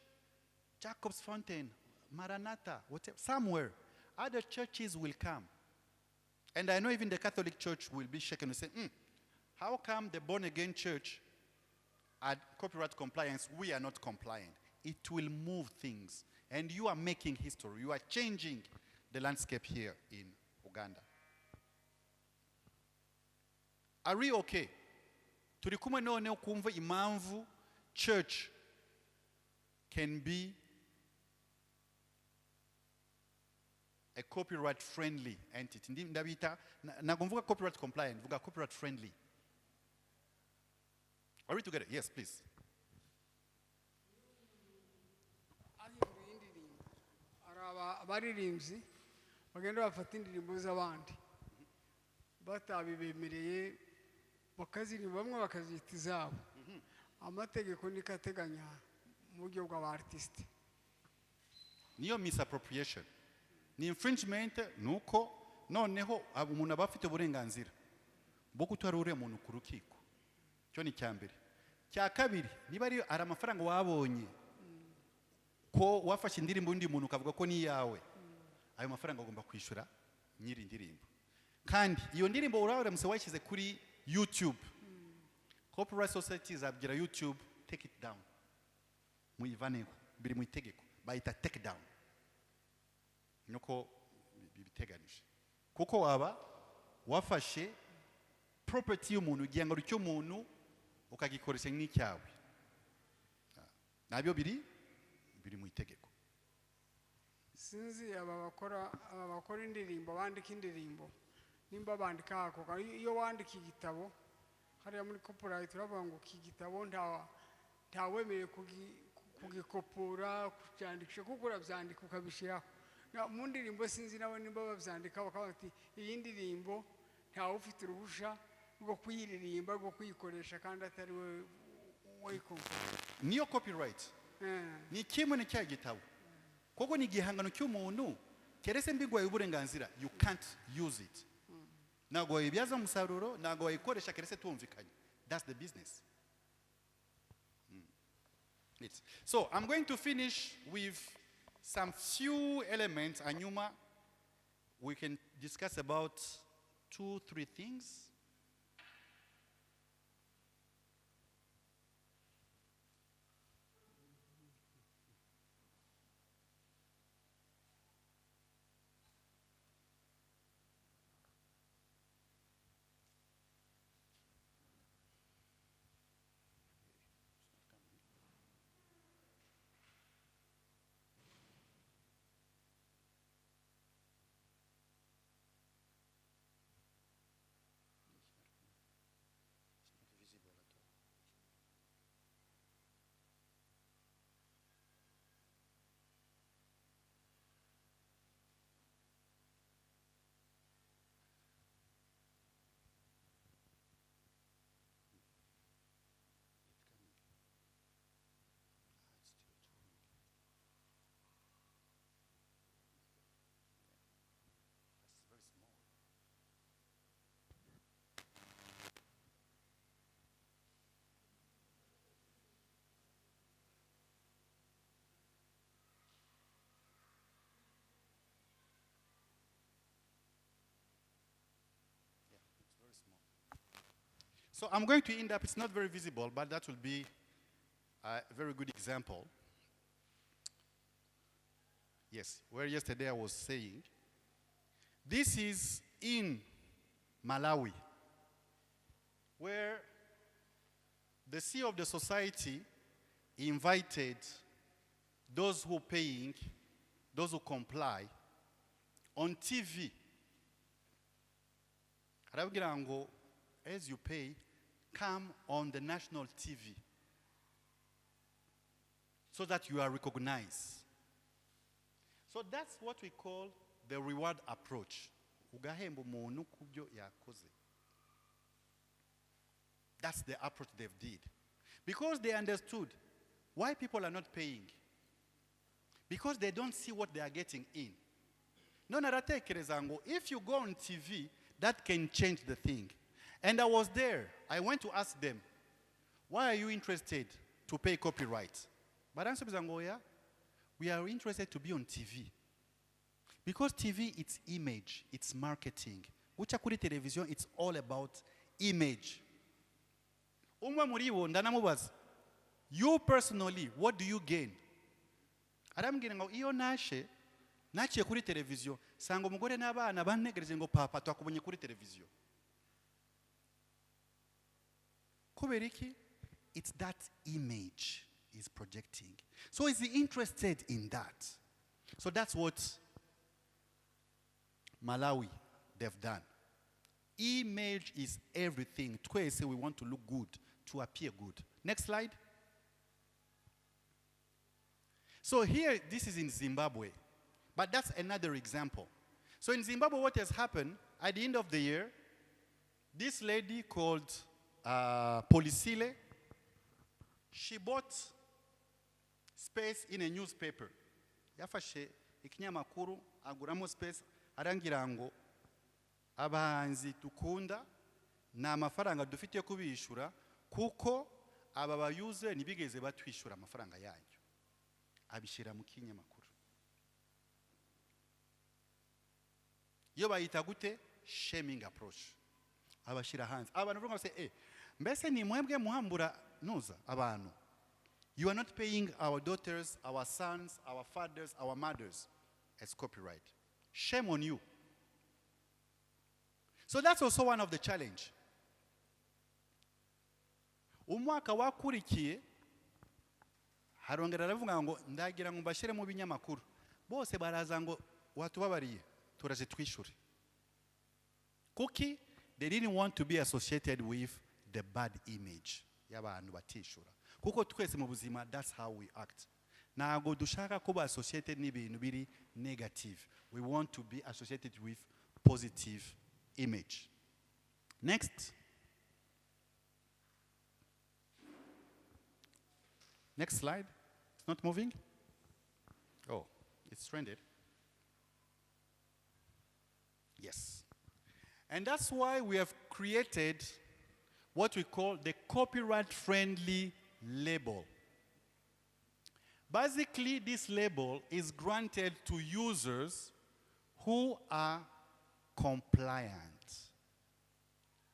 Jacob's Fountain, Maranatha, whatever, somewhere. Other churches will come. And I know even the Catholic Church will be shaken and say, how come the born-again church at copyright compliance, we are not compliant? It will move things. And you are making history. You are changing the landscape here in Uganda. Are we okay? Turi kumwe none ukumva impamvu church can be a copyright friendly entity. Ndabita nakumvuga copyright compliant, vuga copyright friendly. Are we together? Yes, please. Abaririmbyi bagenda bafata indirimbo z'abandi batabibemereye bakaziririmba bamwe bakazita izabo. Amategeko niko ateganya mu buryo bw'abartiste. Niyo misappropriation. Ni infringement nuko noneho umuntu aba afite uburenganzira bwo gutwara uriya muntu ku rukiko. Cyo ni cyambere. Cya kabiri, niba ari amafaranga wabonye ko wafashe indirimbo undi muntu ukavuga ko ni yawe, ayo mafaranga agomba kwishura nyiri indirimbo. Kandi iyo ndirimbo uramutse washyize kuri YouTube, copyright societies abwira YouTube, take it down. Muyivaneho, biri mu itegeko, bayita take down. Nuko bibiteganije. Kuko waba wafashe property y'umuntu, igihangano cy'umuntu ukagikoresha nk'icyawe. Nabyo biri mu itegeko. Sinzi aba bakora indirimbo, bandika indirimbo, nimba bandika hako. Iyo wandika igitabo hariya muri copyright turavuga ngo iki gitabo ntawemereye kugikopura, kucyandikisha, kuko urabyandika ukabishyiraho. mu ndirimbo sinzi nawe nimba babyandika bakavuga ati iyi ndirimbo ntawe ufite uruhusha rwo kuyiririmba rwo kuyikoresha kandi atari we wayikompoza. niyo copyright ni kimwe n'icya gitabo kuko ni igihangano cy'umuntu keretse mbigwaye uburenganzira you can't use it ntabwo wayibyaza umusaruro ntabwo wayikoresha keretse tumvikanye. That's the business. So I'm going to finish with some few elements hanyuma we can discuss about 2-3 things. So I'm going to end up, it's not very visible, but that will be a very good example. Yes, where yesterday I was saying, this is in Malawi, where the CEO of the society invited those who are paying, those who comply, on TV. Arabwira ngo, as you pay, come on the national TV so that you are recognized. So that's what we call the reward approach. Ugahemba umuntu kubyo yakoze. That's the approach they've did. Because they understood why people are not paying. Because they don't see what they are getting in. No, naratekereza ngo, if you go on TV, that can change the thing. And I was there. I went to ask them, why are you interested to pay copyright? But answer is, we are interested to be on TV. Because TV, it's image, it's marketing. Ucha kuri television, it's all about image. Umwe muribo ndanamubaza, you personally, what do you gain? Arambwira ngo iyo naciye kuri television, sanga umugore n'abana bantegereje ngo papa twakubonye kuri television. Kuberiki? It's that image is projecting. So is he interested in that? So that's what Malawi they've done. Image is everything. Twese we want to look good, to appear good. Next slide. So here, this is in Zimbabwe. But that's another example. So in Zimbabwe, what has happened, at the end of the year, this lady called Polisile, she bought space in a newspaper. Yafashe ikinyamakuru aguramo space arangira ngo abahanzi tukunda na amafaranga dufite yo kubishura kuko aba bayuze nibigeze batwishura amafaranga yanyu. Abishira mu kinyamakuru. Yo bayita gute? Shaming approach. Abashira hanze. Abantu bavuga se mbese ni mwebwe muhambura nuza abantu. You are not paying our daughters, our sons, our fathers, our mothers as copyright. Shame on you. So that's also one of the challenge. Umwaka wakurikiye harongera aravuga ngo ndagira ngo mbashire mu binyamakuru. Bose baraza ngo watubabariye turaje twishure. Kuki they didn't want to be associated with the bad image y'abantu batishura. Kuko twese mu buzima, that's how we act. ntago dushaka kuba associated n'ibintu biri negative. We want to be associated with positive image. Next. Next slide. It's not moving? Oh, it's trended. Yes. And that's why we have created what we call the copyright-friendly label. Basically, this label is granted to users who are compliant.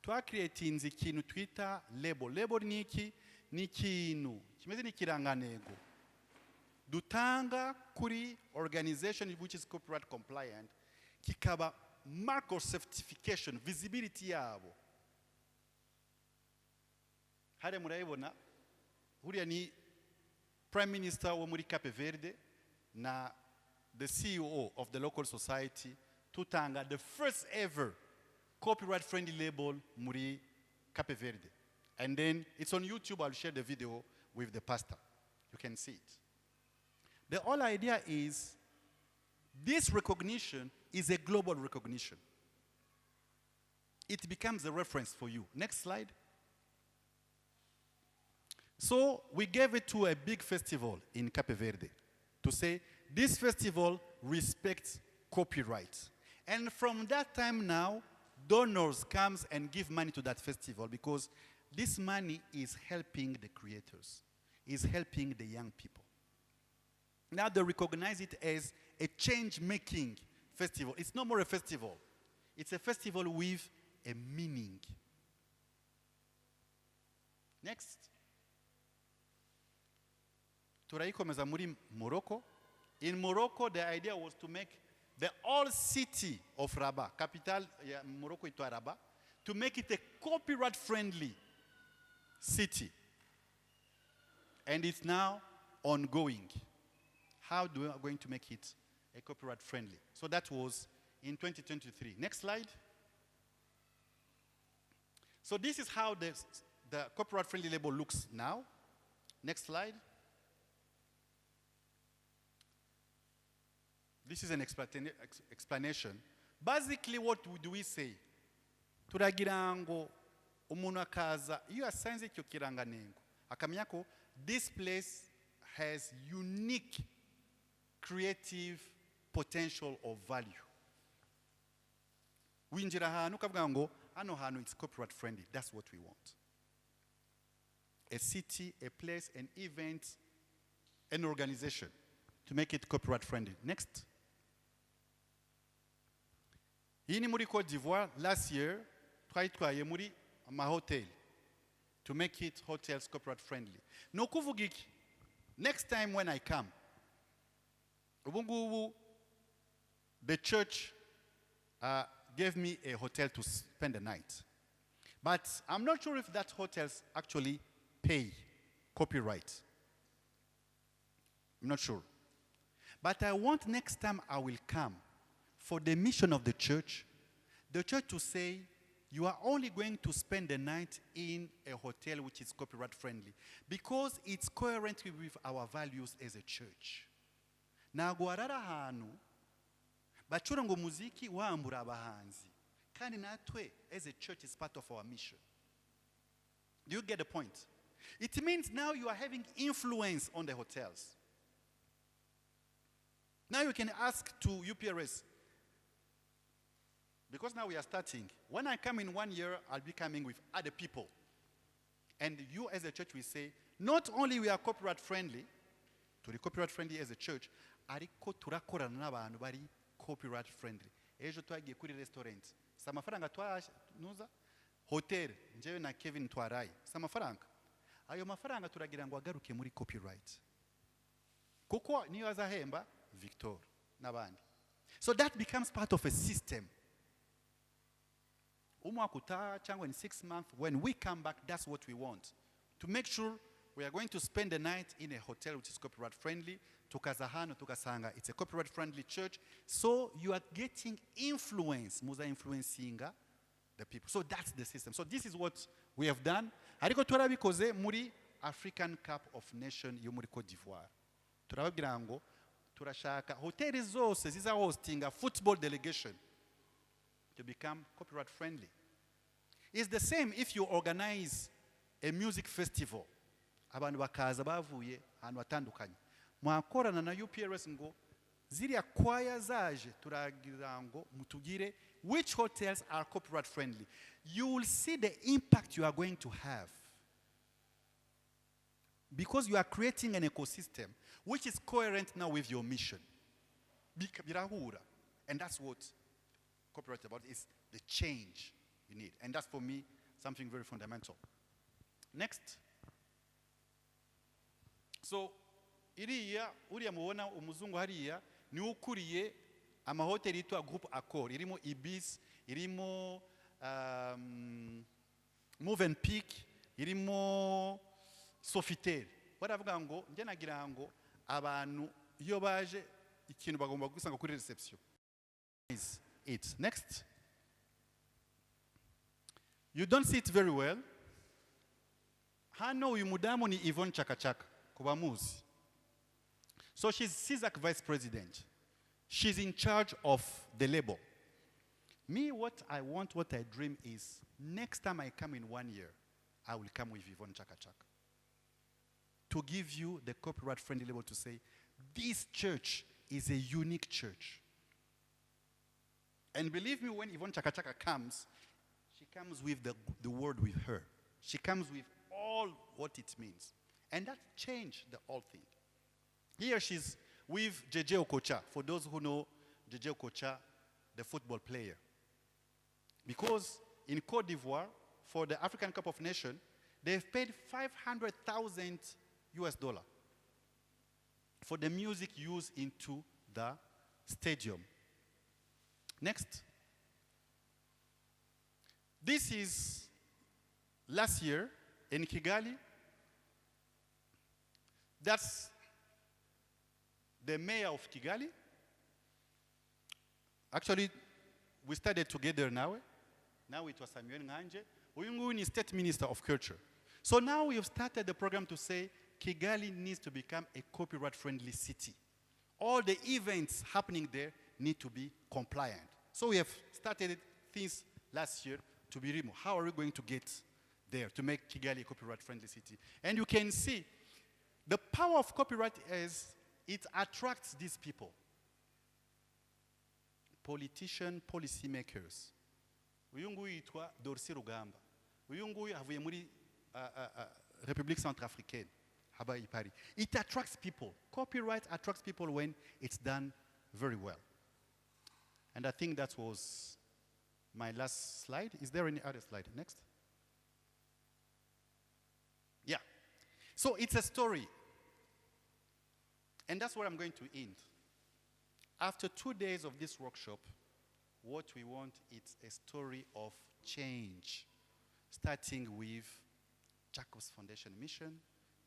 Twacreatinze ikintu twita label. Label ni iki? Ni ikintu kimeze n'ikirangantego dutanga kuri organization which is copyright compliant, kikaba mark of certification, visibility yabo. Hare murayibona, huriya ni Prime Minister wo muri Cape Verde na the CEO of the local society tutanga the first ever copyright friendly label muri Cape Verde. And then it's on YouTube. I'll share the video with the pastor. You can see it. The whole idea is this recognition is a global recognition. It becomes a reference for you. Next slide. So we gave it to a big festival in Cape Verde to say this festival respects copyright. And from that time now, donors comes and give money to that festival because this money is helping the creators, is helping the young people. Now they recognize it as a change-making festival. It's no more a festival. It's a festival with a meaning. Next. Turaikomeza muri Morocco. In Morocco, the idea was to make the whole city of Rabat, capital Morocco ito Rabat, to make it a copyright-friendly city. And it's now ongoing. How do we are going to make it a copyright-friendly? So that was in 2023. Next slide. So this is how the copyright-friendly label looks now. Next slide. This is an explanation. Basically, what do we say? Turagira ngo umuntu akaza iyo asanze icyo kirangantego akamenya ko this place has unique creative potential of value. Winjira ahantu ukavuga ngo hano hantu it's copyright friendly. That's what we want. A city, a place, an event, an organization to make it copyright friendly. Next. Hii ni muri Côte d'Ivoire. Last year, twayitwaye muri amahotel to make it hotels copyright friendly. No kuvuga iki. Next time when I come, ubungubu the church gave me a hotel to spend the night. But I'm not sure if that hotels actually pay copyright. I'm not sure. But I want next time I will come for the mission of the church to say, you are only going to spend the night in a hotel which is copyright friendly because it's coherent with our values as a church. Ntabwo warara ahantu bacura ngo muziki wambura abahanzi kandi natwe as a church is part of our mission. Do you get the point? It means now you are having influence on the hotels. Now you can ask to UPRS, because now we are starting. When I come in 1 year, I'll be coming with other people. And you as a church will say, not only we are copyright friendly, to be copyright friendly as a church, ariko turakorana n'abantu bari copyright friendly. Ejo twagiye kuri restaurant. Samafaranga twanuza hotel, njyewe na Kevin twaraye. Samafaranga. Ayo mafaranga turagira ngo agaruke muri copyright. Kuko niyo azahemba Victor n'abandi. So that becomes part of a system. Umwakuta changwa in 6 months, when we come back, that's what we want. To make sure we are going to spend the night in a hotel which is copyright friendly. Tukazahano, tukasanga, it's a copyright friendly church. So you are getting influence, muza influencing the people. So that's the system. So this is what we have done. Ariko turabikoze muri African Cup of Nations yo muri Côte d'Ivoire. turababwira ngo turashaka hoteli zose ziza hosting a football delegation to become copyright friendly. It's the same if you organize a music festival. Abantu bakaza bavuye ahantu hatandukanye. Mwakorana na UPRS ngo ziriya kwaya zaje turagira ngo mutugire which hotels are copyright friendly. You will see the impact you are going to have. Because you are creating an ecosystem which is coherent now with your mission. Birahura. And that's what copyright is about, is the change you need. And that's for me something very fundamental. Next. So, uriya mubona umuzungu hariya ni ukuriye amahoteli yitwa Groupe Accor, irimo Ibis, irimo Move and Peak, irimo Sofitel. Baravuga ngo njye nagira ngo abantu iyo baje ikintu bagomba gusanga kuri reception. Is it. Next. You don't see it very well. Hano uyu mudamu ni Yvonne Chakachaka kubamuzi. So she's CISAC vice president. She's in charge of the label. Me, what I want, what I dream is next time I come in 1 year, I will come with Yvonne Chakachaka to give you the copyright friendly label to say, this church is a unique church. And believe me, when Yvonne Chakachaka comes, she comes with the word with her. She comes with all what it means. And that changed the whole thing. Here she's with JJ Okocha, for those who know JJ Okocha, the football player. Because in Côte d'Ivoire, for the African Cup of Nations, they've paid $500,000 for the music used into the stadium. Next. This is last year in Kigali. That's the mayor of Kigali. Actually, we started together now. Now it was Samuel Nganje. Uyungu is state minister of culture. So now we have started the program to say Kigali needs to become a copyright-friendly city. All the events happening there need to be compliant. So we have started things last year to be removed. How are we going to get there to make Kigali a copyright-friendly city? And you can see the power of copyright is it attracts these people. Politicians, policymakers. Uyu nguyu yitwa Dorsi Rugamba. Uyu nguyu avuye muri République Centrafricaine. Habaye Paris. It attracts people. Copyright attracts people when it's done very well. And I think that was my last slide. Is there any other slide? Next. Yeah. So it's a story. And that's where I'm going to end. After 2 days of this workshop, what we want is a story of change, starting with Jacob's Foundation Mission,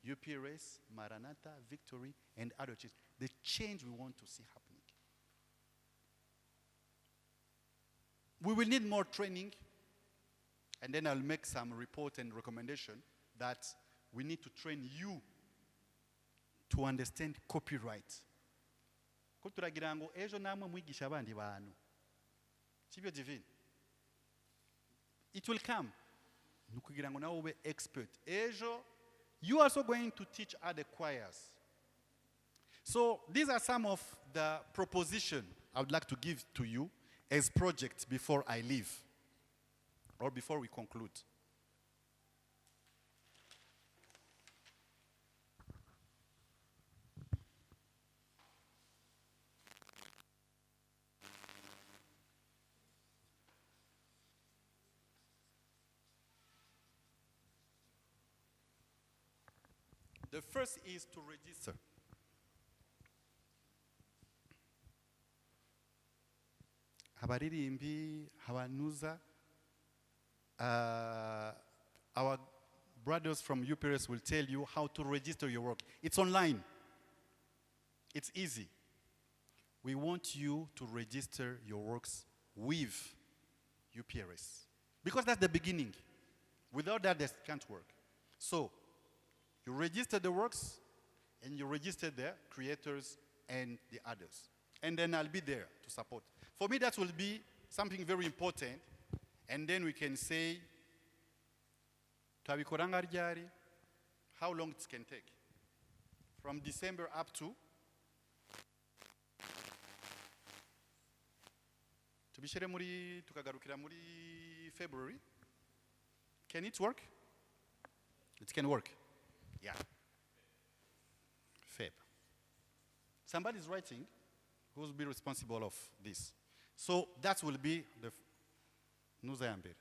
UPRS, Maranatha, Victory, and other churches. The change we want to see happening. We will need more training, and then I'll make some report and recommendation that we need to train you to understand copyright. Ko turagira ngo ejo namwe mwigisha abandi bantu. Sibyo divine. It will come. Nukugira ngo nawe ube expert. Ejo you are also going to teach other choirs. So these are some of the propositions I would like to give to you as projects before I leave or before we conclude. The first is to register. Yabaririmbyi, Habanuza, our brothers from UPRS will tell you how to register your work. It's online. It's easy. We want you to register your works with UPRS. Because that's the beginning. Without that, this can't work. So, you register the works, and you register the creators and the others. And then I'll be there to support. For me, that will be something very important. And then we can say, Tabikoranga ryari, how long it can take. From December up to tubishere muri tukagarukira muri February. Can it work? It can work. Yeah. Feb. Somebody is writing who will be responsible of this. So that will be the Nuzayambir.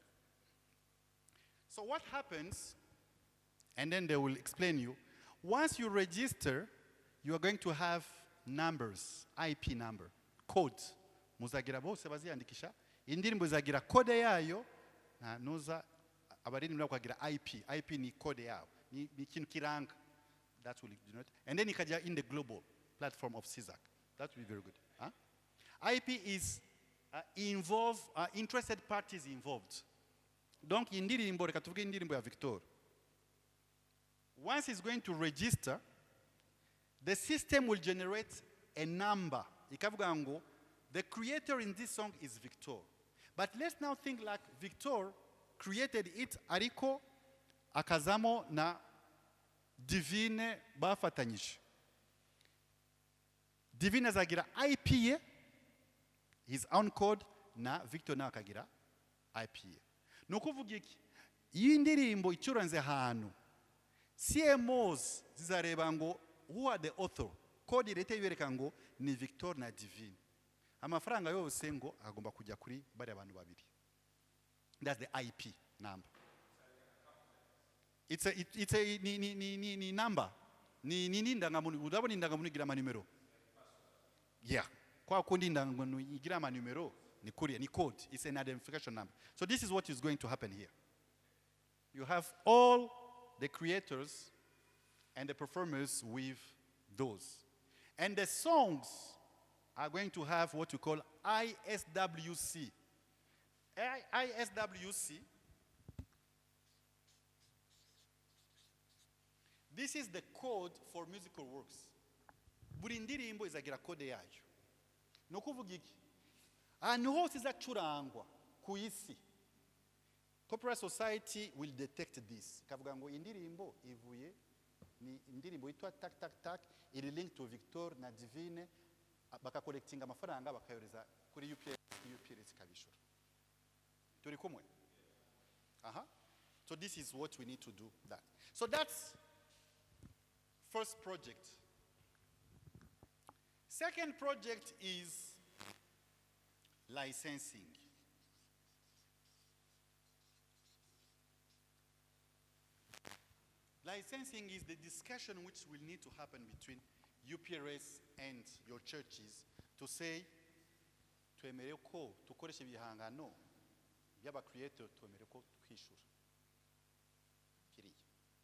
So what happens, and then they will explain you, once you register, you are going to have numbers, IP number, codes. Muzagira bose baziyandikisha, indirimbo zagira code yayo, na nuza abaririmbyi bakagira IP. IP ni code yao, ni ikintu kiranga. That will denote. And then ikaja in the global platform of CISAC. That will be very good. Huh? IP is interested parties involved. Donc indirimbo reka tuvuge indirimbo ya Victor. Once it's going to register, the system will generate a number. Ikavuga ngo, the creator in this song is Victor. But let's now think like Victor created it, ariko akazamo na Divine bafatanyije. Divine azagira IP ye, his own code, na Victor na akagira IP ye. Nukuvuga iki? Iyi ndirimbo icuranze ahantu, CMOs zizareba ngo who are the author. Code leta ibereka ngo ni Victor na Divine. Amafaranga yose ngo agomba kujya kuri bari abantu babiri. That's the IP number. It's a ni number. Ni ndangamuntu, udabona indangamuntu igira amanumero. Yeah. Kwa kundi indangamuntu igira amanumero ni kuri ni code. It's an identification number. So this is what is going to happen here. You have all the creators and the performers with those. And the songs are going to have what we call ISWC. ISWC, this is the code for musical works. Buri ndirimbo izagira code yayo. Nokuvuga iki? Ahantu hose izacurangwa ku isi, Copyright Society will detect this. Kavuga ngo indirimbo ivuye ni indirimbo yitwa tak tak tak, iri link to Victor na Divine, baka collecting amafaranga bakayoreza kuri UPS ikabishura. Turi kumwe? So this is what we need to do that. So that's first project. Second project is licensing. Licensing is the discussion which will need to happen between UPRS and your churches to say, twemereye ko tukoresha ibihangano by'aba creator, twemereye ko twishura.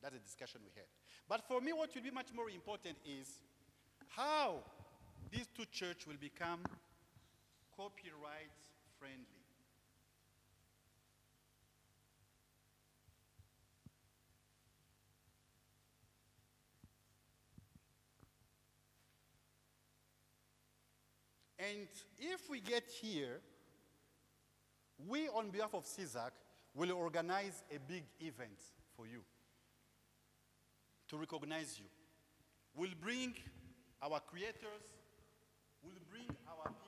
That's a discussion we had. But for me, what will be much more important is how these two churches will become copyright friendly. And if we get here, we on behalf of CISAC will organize a big event for you to recognize you. We'll bring our creators, we'll bring our people.